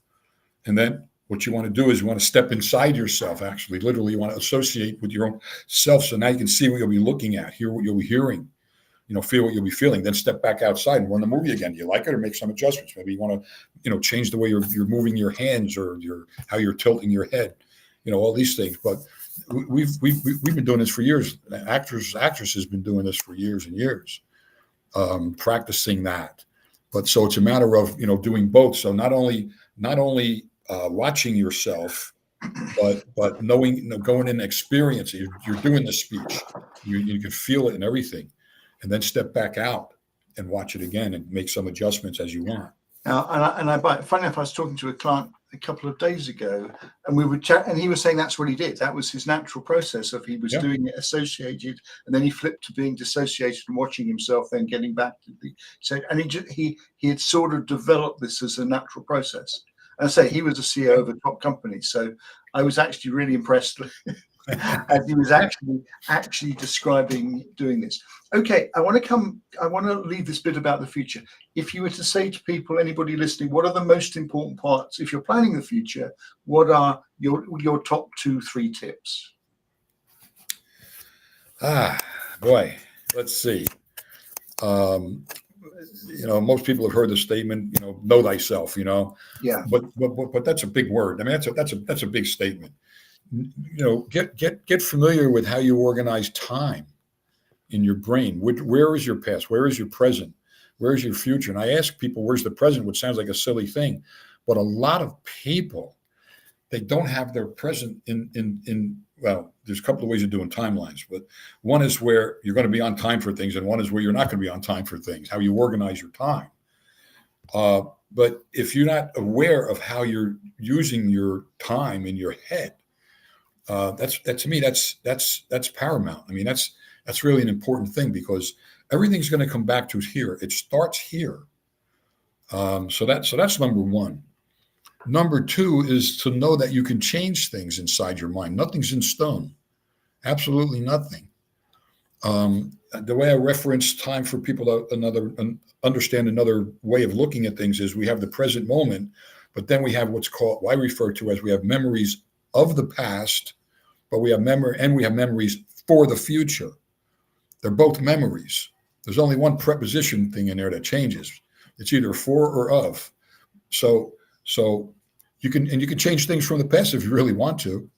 and then what you want to do is you want to step inside yourself. Actually, literally, you want to associate with your own self. So now you can see what you'll be looking at, hear what you'll be hearing, you know, feel what you'll be feeling. Then step back outside and run the movie again. Do you like it, or make some adjustments? Maybe you want to, you know, change the way you're moving your hands, or how you're tilting your head, you know, all these things. But we've been doing this for years. Actresses been doing this for years and years, practicing that. But so it's a matter of, you know, doing both. So not only watching yourself, but knowing, you know, going in and experiencing. You're doing the speech. You can feel it and everything, and then step back out and watch it again and make some adjustments as you want. Funny enough, I was talking to a client a couple of days ago, and we would chat, and he was saying that's what he did. That was his natural process of he was doing it associated, and then he flipped to being dissociated and watching himself, then getting back to the and he had sort of developed this as a natural process. And I say he was a CEO of a top company, so I was actually really impressed. And he was actually describing doing this. Okay, I want to leave this bit about the future. If you were to say to people, anybody listening, what are the most important parts if you're planning the future? What are your top 2-3 tips? Boy, let's see. You know, most people have heard the statement, you know thyself, you know. Yeah. But that's a big word. I mean, that's a big statement. You know, get familiar with how you organize time in your brain. Where is your past? Where is your present? Where is your future? And I ask people, where's the present? Which sounds like a silly thing, but a lot of people, they don't have their present in well, there's a couple of ways of doing timelines, but one is where you're going to be on time for things, and one is where you're not going to be on time for things, how you organize your time. But if you're not aware of how you're using your time in your head, that to me, that's paramount. I mean, that's really an important thing, because everything's going to come back to here. It starts here. So that's number one. Number two is to know that you can change things inside your mind. Nothing's in stone. Absolutely nothing. The way I reference time for people to understand another way of looking at things is we have the present moment, but then we have what I refer to as we have memories of the past, but we have memories for the future. They're both memories. There's only one preposition thing in there that changes. It's either for or of. So you can change things from the past if you really want to.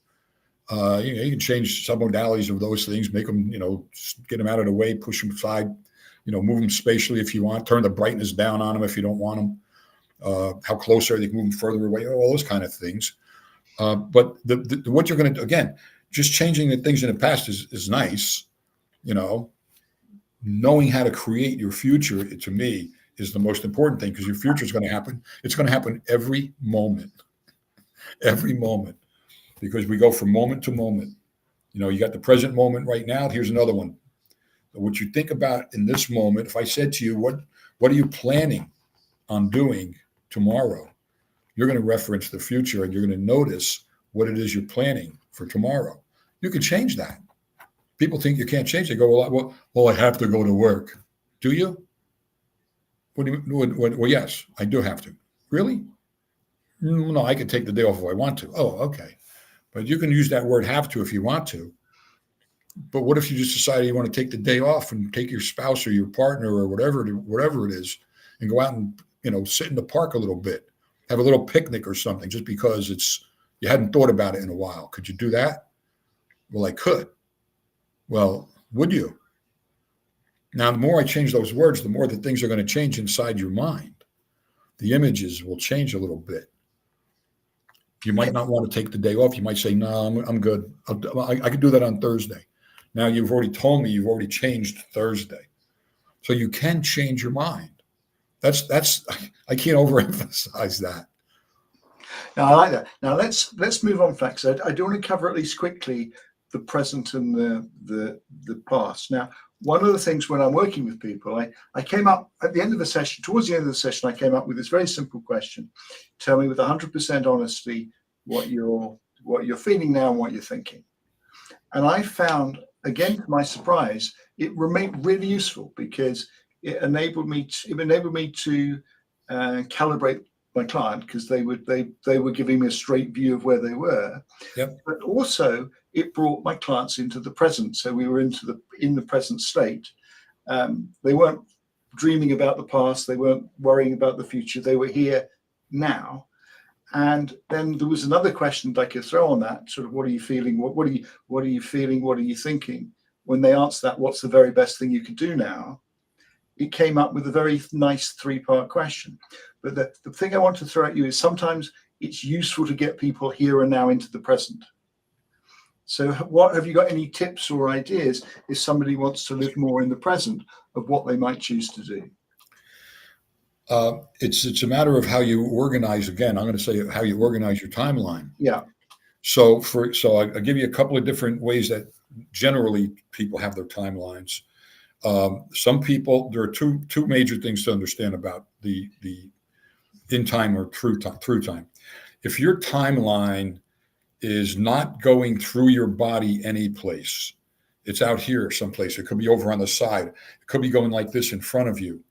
You can change some modalities of those things, make them, get them out of the way, push them aside, move them spatially if you want, turn the brightness down on them if you don't want them. How close are they? Move them further away, all those kind of things. But what you're going to do, again, just changing the things in the past is nice. Knowing how to create your future, to me, is the most important thing, because your future is going to happen. It's going to happen every moment, because we go from moment to moment. You got the present moment right now. Here's another one. What you think about in this moment, if I said to you, what are you planning on doing tomorrow? You're going to reference the future, and you're going to notice what it is you're planning for tomorrow. You can change that. People think you can't change it. They go, well, I have to go to work. Do you? What do you mean? Well, yes, I do have to. Really? No, I can take the day off if I want to. Oh, okay. But you can use that word have to if you want to. But what if you just decide you want to take the day off and take your spouse or your partner or whatever it is, and go out and sit in the park a little bit, have a little picnic or something, just because you hadn't thought about it in a while? Could you do that? Well, I could. Well, would you? Now, the more I change those words, the more that things are going to change inside your mind. the images will change a little bit. You might not want to take the day off. You might say, no, I'm good. I could do that on Thursday. Now you've already told me you've already changed Thursday. So you can change your mind. That's I can't overemphasize that. Now I like that. Now let's move on, Flex. I do want to cover at least quickly the present and the past. Now, one of the things when I'm working with people, I came up at the end of the session, towards the end of the session, I came up with this very simple question. Tell me with 100% honesty what you're feeling now and what you're thinking. And I found, again, to my surprise, it remained really useful because it enabled me to calibrate my client, because they were giving me a straight view of where they were. Yep. But also it brought my clients into the present. So we were in the present state. They weren't dreaming about the past. They weren't worrying about the future. They were here now. And then there was another question that I could throw on that, sort of, what are you feeling? What are you feeling? What are you thinking? When they answer that, what's the very best thing you could do now? It came up with a very nice 3-part question. But the thing I want to throw at you is sometimes it's useful to get people here and now into the present. So what have you got any tips or ideas if somebody wants to live more in the present of what they might choose to do? It's a matter of how you organize. Again, I'm going to say how you organize your timeline. Yeah. So I'll give you a couple of different ways that generally people have their timelines. Some people, there are two major things to understand about the in time or through time. If your timeline is not going through your body any place, it's out here someplace. It could be over on the side. It could be going like this in front of you,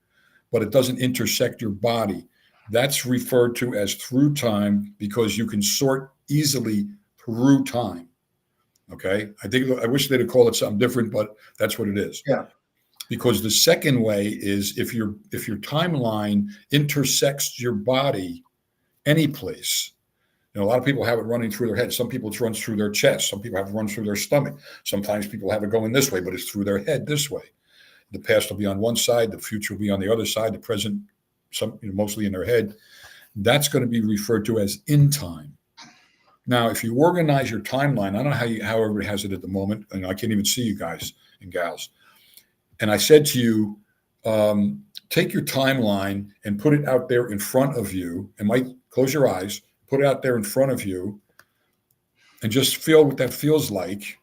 but it doesn't intersect your body. That's referred to as through time, because you can sort easily through time. Okay. I wish they'd have called it something different, but that's what it is. Yeah. Because the second way is if your timeline intersects your body any place. A lot of people have it running through their head. Some people it runs through their chest. Some people have it run through their stomach. Sometimes people have it going this way, but it's through their head this way. The past will be on one side. The future will be on the other side. The present, mostly in their head. That's going to be referred to as in time. Now, if you organize your timeline, I don't know how everybody has it at the moment, and I can't even see you guys and gals. And I said to you, take your timeline and put it out there in front of you, and might close your eyes, put it out there in front of you, and just feel what that feels like.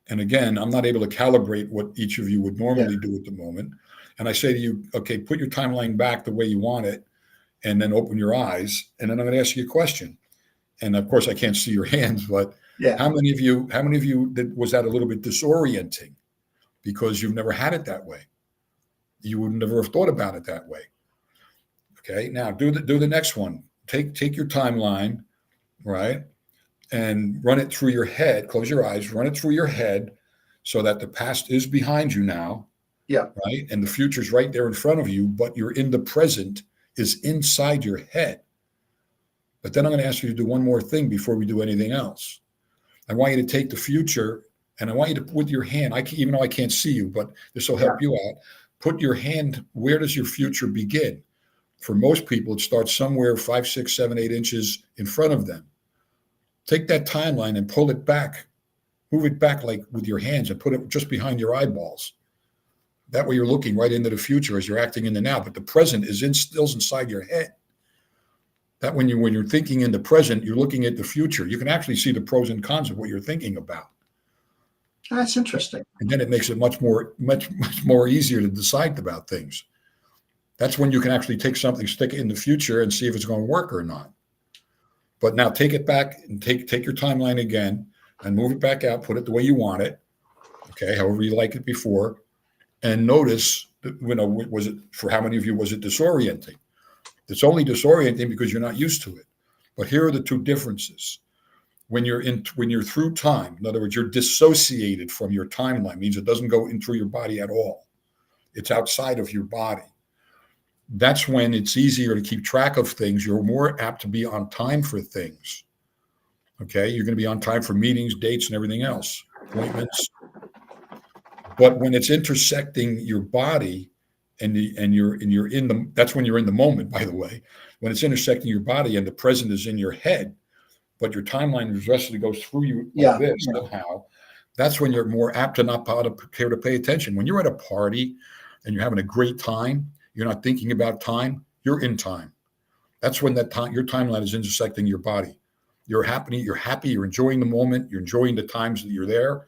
And again, I'm not able to calibrate what each of you would normally do at the moment. And I say to you, okay, put your timeline back the way you want it, and then open your eyes. And then I'm going to ask you a question. And of course, I can't see your hands, but how many of you was that a little bit disorienting because you've never had it that way? You would never have thought about it that way. Okay, now do the next one. Take your timeline, right, and run it through your head. Close your eyes, run it through your head so that the past is behind you now. Yeah. Right. And the future's right there in front of you, but you're in the present is inside your head. But then I'm going to ask you to do one more thing before we do anything else. I want you to take the future, and I want you to, with your hand, even though I can't see you, but this will help you out. Put your hand, where does your future begin? For most people, it starts somewhere 5, 6, 7, 8 inches in front of them. Take that timeline and pull it back. Move it back like with your hands and put it just behind your eyeballs. That way you're looking right into the future as you're acting in the now, but the present is still inside your head. That when you're thinking in the present, you're looking at the future. You can actually see the pros and cons of what you're thinking about. That's interesting. And then it makes it much more easier to decide about things. That's when you can actually take something, stick it in the future, and see if it's going to work or not. But now take it back and take your timeline again and move it back out, put it the way you want it. Okay, however you like it before. And notice, was it, for how many of you was it disorienting? It's only disorienting because you're not used to it. But here are the two differences. When you're through time, in other words, you're dissociated from your timeline, means it doesn't go in through your body at all. It's outside of your body. That's when it's easier to keep track of things. You're more apt to be on time for things. Okay, you're going to be on time for meetings, dates, and everything else, appointments. But when it's intersecting your body and you're in the, that's when you're in the moment, by the way, when it's intersecting your body and the present is in your head, but your timeline actually goes through you like this somehow. That's when you're more apt to not care to pay attention. When you're at a party and you're having a great time, you're not thinking about time, you're in time. That's when that time, your timeline is intersecting your body. You're happy, you're enjoying the moment, you're enjoying the times that you're there.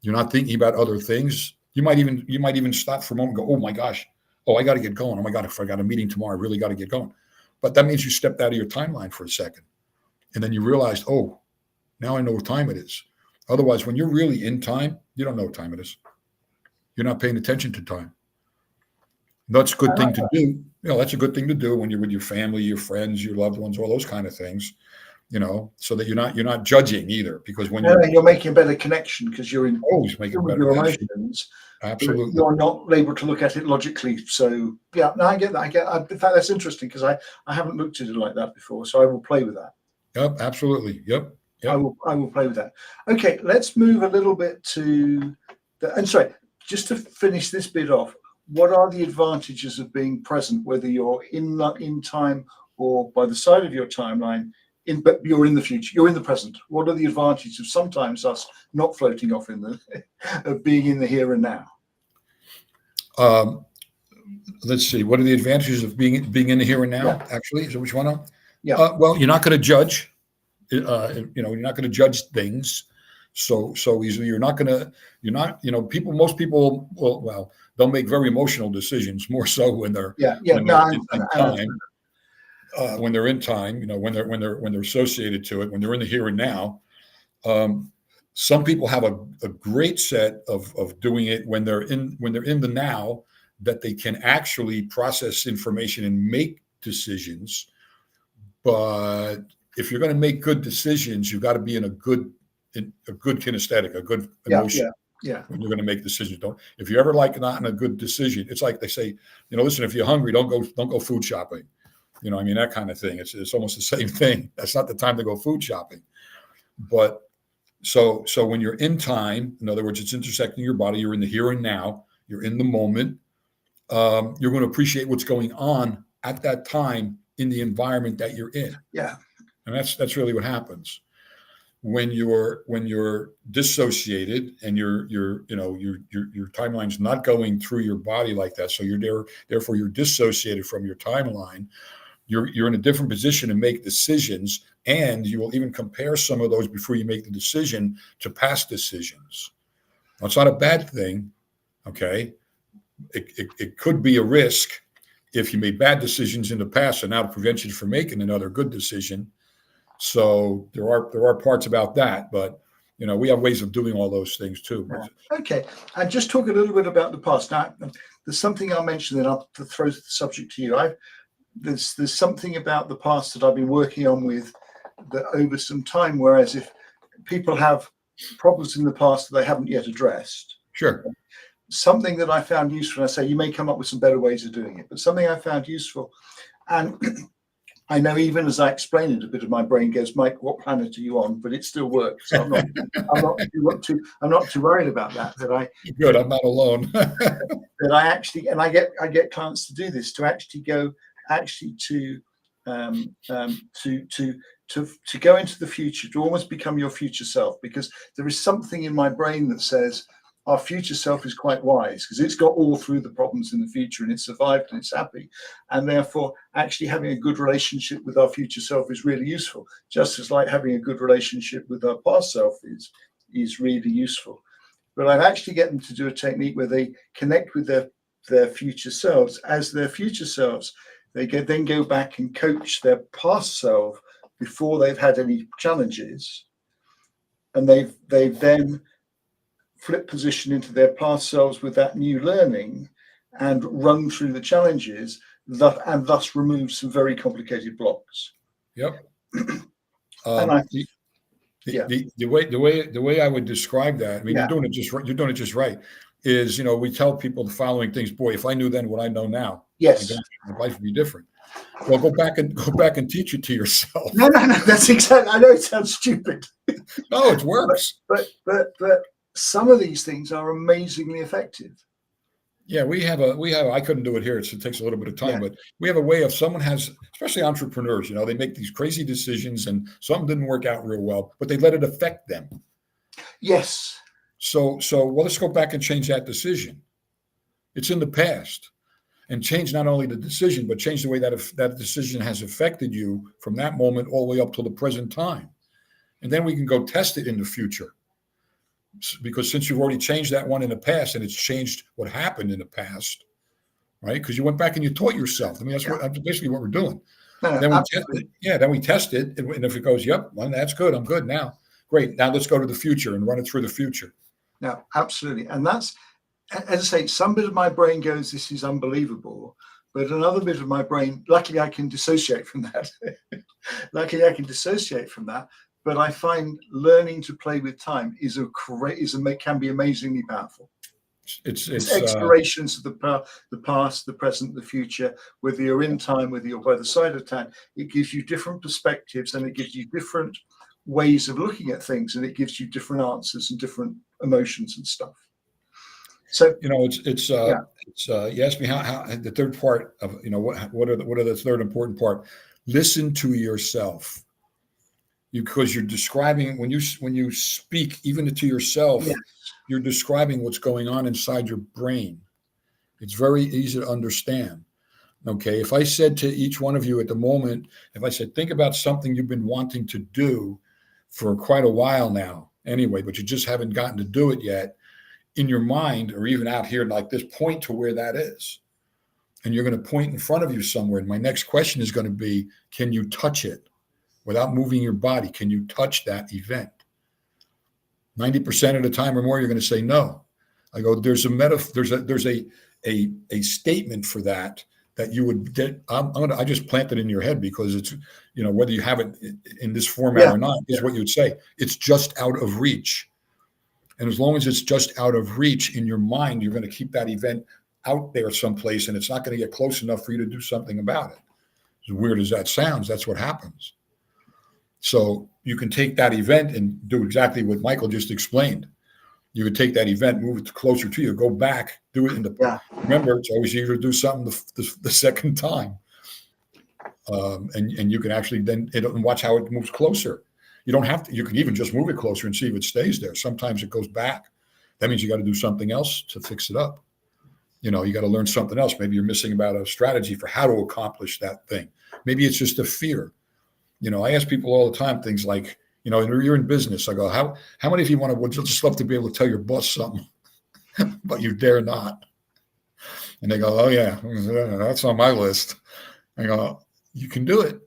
You're not thinking about other things. You might even stop for a moment and go, oh my gosh, oh, I got to get going. Oh my God, if I got a meeting tomorrow, I really got to get going. But that means you stepped out of your timeline for a second. And then you realized, oh, now I know what time it is. Otherwise, when you're really in time, you don't know what time it is. You're not paying attention to time. That's a good thing to do. You know, that's a good thing to do when you're with your family, your friends, your loved ones, all those kind of things, you know, so that you're not judging either. Because when you're making a better connection because you're in always making better your emotions. Absolutely. You're not able to look at it logically. So yeah, no, I get that. In fact, that's interesting because I haven't looked at it like that before. So I will play with that. Yep, absolutely. Yep. I will play with that. Okay, let's move a little bit to just to finish this bit off, what are the advantages of being present, whether you're in time or by the side of your timeline, but you're in the future, you're in the present? What are the advantages of sometimes us not floating off of being in the here and now? Let's see. What are the advantages of being in the here and now? Yeah. Actually, is that what you want to? Yeah. Well, you're not going to judge. You're not going to judge things so easily. Most people, well, they'll make very emotional decisions more so when they're in time. When they're in time, when they're associated to it, when they're in the here and now. Some people have a great set of doing it when they're in the now, that they can actually process information and make decisions. But if you're going to make good decisions, you've got to be in a good kinesthetic, a good emotion. Yeah. When you're going to make decisions, if you're ever not in a good decision, it's like they say, listen, if you're hungry, don't go food shopping. That kind of thing. It's almost the same thing. That's not the time to go food shopping. But so when you're in time, in other words, it's intersecting your body, you're in the here and now, you're in the moment, you're going to appreciate what's going on at that time in the environment that you're in. Yeah. And that's really what happens. When you're dissociated and your timeline's not going through your body like that, so therefore you're dissociated from your timeline. You're in a different position to make decisions, and you will even compare some of those before you make the decision to past decisions. Now, it's not a bad thing, okay? It could be a risk if you made bad decisions in the past, and now to prevent you from making another good decision. So there are parts about that, but we have ways of doing all those things too. Okay, and just talk a little bit about the past. Now, there's something I'll mention, then I'll throw the subject to you. There's something about the past that I've been working on with over some time, whereas if people have problems in the past that they haven't yet addressed. Sure. Something that I found useful, and I say you may come up with some better ways of doing it, but something I found useful, and I know even as I explain it, a bit of my brain goes, Mike, what planet are you on? But it still works. So I'm not too worried about that. Good. I'm not alone. That I actually, and I get clients to do this, to actually go to go into the future, to almost become your future self, because there is something in my brain that says our future self is quite wise because it's got all through the problems in the future and it's survived and it's happy. And therefore, actually having a good relationship with our future self is really useful, just as like having a good relationship with our past self is really useful. But I've actually get them to do a technique where they connect with their future selves. As their future selves, they then go back and coach their past self before they've had any challenges. And they've then flip position into their past selves with that new learning and run through the challenges and thus remove some very complicated blocks. Yep. The way I would describe that, I mean, you're doing it just right. Is we tell people the following things. Boy, if I knew then what I know now, yes, my life would be different. Well, go back and teach it to yourself. No, that's exactly. I know it sounds stupid. No, it works. But some of these things are amazingly effective. Yeah, I couldn't do it here. It takes a little bit of time, Yeah. but we have a way of someone has, especially entrepreneurs, they make these crazy decisions and something didn't work out real well, but they let it affect them. Yes. So well, let's go back and change that decision. It's in the past, and change not only the decision, but change the way that if that decision has affected you from that moment all the way up till the present time. And then we can go test it in the future. Because since you've already changed that one in the past and it's changed what happened in the past, right? Because you went back and you taught yourself. I mean, that's basically what we're doing. No, Then we test absolutely. it. Yeah, then we test it. And if it goes, yep, well, that's good. I'm good now. Great. Now let's go to the future and run it through the future. No, absolutely. And that's, as I say, some bit of my brain goes, this is unbelievable. But another bit of my brain, luckily I can dissociate from that. But I find learning to play with time can be amazingly powerful. It's explorations of the past, the present, the future. Whether you're in time, whether you're by the side of time, it gives you different perspectives and it gives you different ways of looking at things, and it gives you different answers and different emotions and stuff. So you asked me how the third part of what are the third important part. Listen to yourself. Because you're describing when you speak even to yourself, yes, you're describing what's going on inside your brain. It's very easy to understand. Okay, if I said to each one of you at the moment, if I said, think about something you've been wanting to do for quite a while now, anyway, but you just haven't gotten to do it yet, in your mind, or even out here like this, point to where that is, and you're going to point in front of you somewhere. And my next question is going to be, can you touch it? Without moving your body, can you touch that event? 90% of the time or more, you're going to say no. I go, there's a statement for that you would get. I just plant it in your head because it's, whether you have it in this format or not, is what you would say. It's just out of reach. And as long as it's just out of reach in your mind, you're going to keep that event out there someplace, and it's not going to get close enough for you to do something about it. As weird as that sounds, that's what happens. So you can take that event and do exactly what Michael just explained. You would take that event, move it closer to you, go back, do it in the. Remember, it's always easier to do something the second time, and you can actually then watch how it moves closer. You don't have to. You can even just move it closer and see if it stays there. Sometimes it goes back. That means you got to do something else to fix it up. You got to learn something else. Maybe you're missing about a strategy for how to accomplish that thing. Maybe it's just a fear. I ask people all the time things like, you're in business. I go, how many of you would just love to be able to tell your boss something, but you dare not? And they go, oh yeah, that's on my list. I go, you can do it,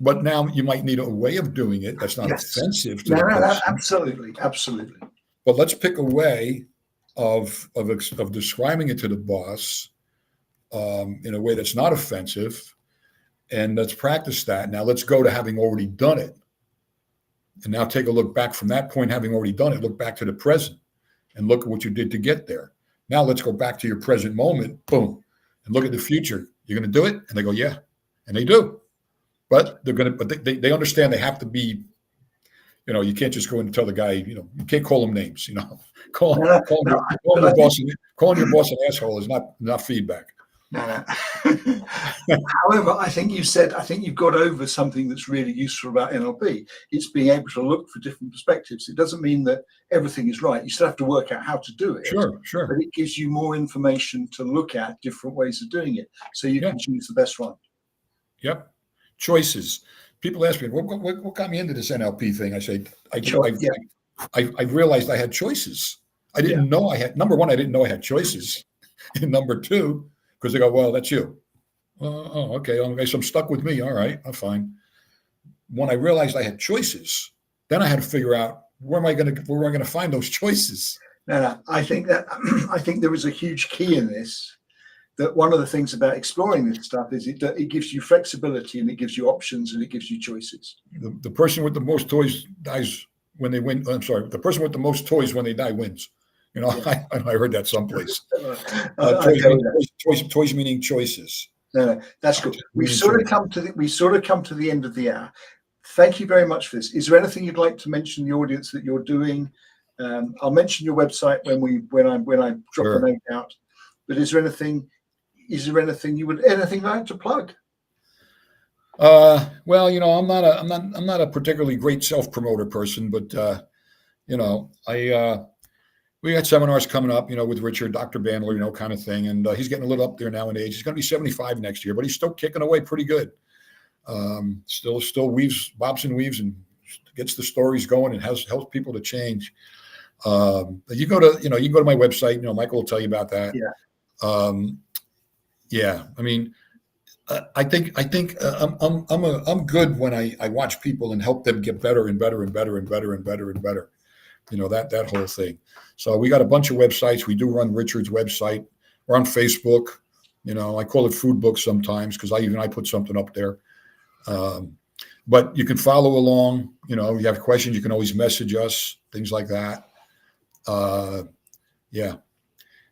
but now you might need a way of doing it that's not offensive to the person. Absolutely. But let's pick a way of describing it to the boss in a way that's not offensive. And let's practice that. Now let's go to having already done it. And now take a look back from that point, having already done it, look back to the present and look at what you did to get there. Now let's go back to your present moment, boom, and look at the future. You're going to do it? And they go, yeah. And they do. But they understand they have to be, you can't just go in and tell the guy, you can't call him names, calling your boss an asshole is not feedback. No. However, I think you've got over something that's really useful about NLP. It's being able to look for different perspectives. It doesn't mean that everything is right. You still have to work out how to do it. Sure. But it gives you more information to look at different ways of doing it, so you can choose the best one. Yep. Choices. People ask me, what got me into this NLP thing? I say, I realized I had choices. I didn't know I had. Number one, I didn't know I had choices. And number two, because they go, well, that's you. Oh, okay. I guess I'm stuck with me. All right, I'm fine. When I realized I had choices, then I had to figure out where am I going to find those choices. No. I think there is a huge key in this. That one of the things about exploring this stuff is it gives you flexibility and it gives you options and it gives you choices. The person with the most toys dies when they win. I'm sorry. The person with the most toys when they die wins. I heard that someplace. Toys meaning choices. No, that's good. We've sort of come to the end of the hour. Thank you very much for this. Is there anything you'd like to mention to the audience that you're doing? I'll mention your website when I drop the note out. But is there anything anything like to plug? Well, I'm not a particularly great self-promoter person, but we got seminars coming up, with Richard, Dr. Bandler, kind of thing. And he's getting a little up there now in age. He's going to be 75 next year, but he's still kicking away pretty good. Still weaves, bobs and weaves, and gets the stories going and helps people to change. You go to my website, Michael will tell you about that. Yeah. Yeah. I mean, I think I'm good when I watch people and help them get better and better and better and better and better and better. That whole thing. So we got a bunch of websites. We do run Richard's website. We're on Facebook. I call it Food Books sometimes because I put something up there. But you can follow along. You have questions, you can always message us, things like that. Yeah.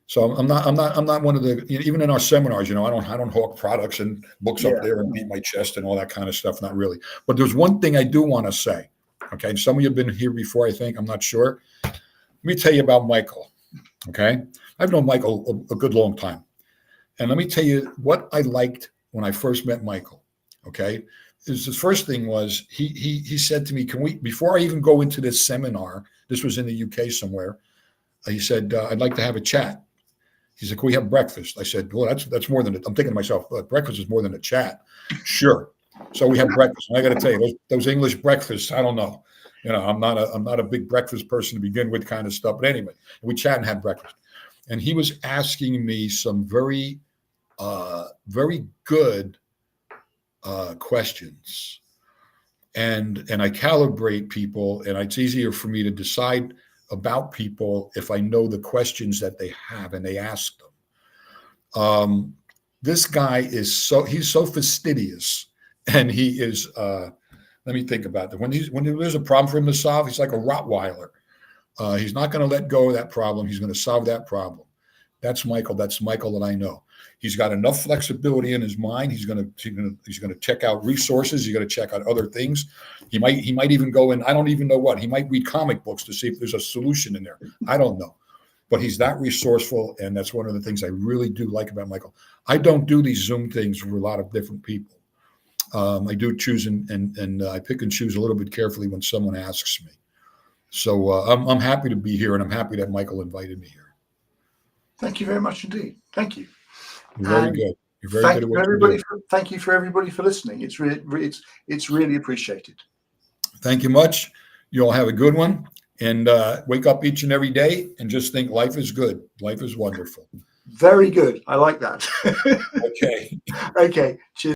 So I'm not one of the, even in our seminars, I don't hawk products and books up there and beat my chest and all that kind of stuff. Not really. But there's one thing I do want to say. Okay. Some of you have been here before, I think. I'm not sure. Let me tell you about Michael. Okay. I've known Michael a good long time. And let me tell you what I liked when I first met Michael. Okay. The first thing was he said to me, before I even go into this seminar, this was in the UK somewhere, he said, I'd like to have a chat. He said, can we have breakfast? I said, well, that's more than I'm thinking to myself, breakfast is more than a chat. Sure. So we have breakfast. And I got to tell you, those English breakfasts, I don't know. I'm not a big breakfast person to begin with, kind of stuff. But anyway, we chat and had breakfast. And he was asking me some very, very good questions. And I calibrate people, and it's easier for me to decide about people if I know the questions that they have and they ask them. This guy he's so fastidious, and he is, let me think about that. When there's a problem for him to solve, he's like a Rottweiler. He's not going to let go of that problem. He's going to solve that problem. That's Michael. That's Michael that I know. He's got enough flexibility in his mind. He's going to check out resources. He's going to check out other things. He might even go in. I don't even know what. He might read comic books to see if there's a solution in there. I don't know. But he's that resourceful, and that's one of the things I really do like about Michael. I don't do these Zoom things with a lot of different people. I do choose and I pick and choose a little bit carefully when someone asks me. So I'm happy to be here, and I'm happy that Michael invited me here. Thank you very much indeed. Thank you. Very good. You're very good at what you do. Thank you for everybody for listening. It's really appreciated. Thank you much. You all have a good one, and wake up each and every day and just think life is good. Life is wonderful. Very good. I like that. Okay. Okay. Cheers.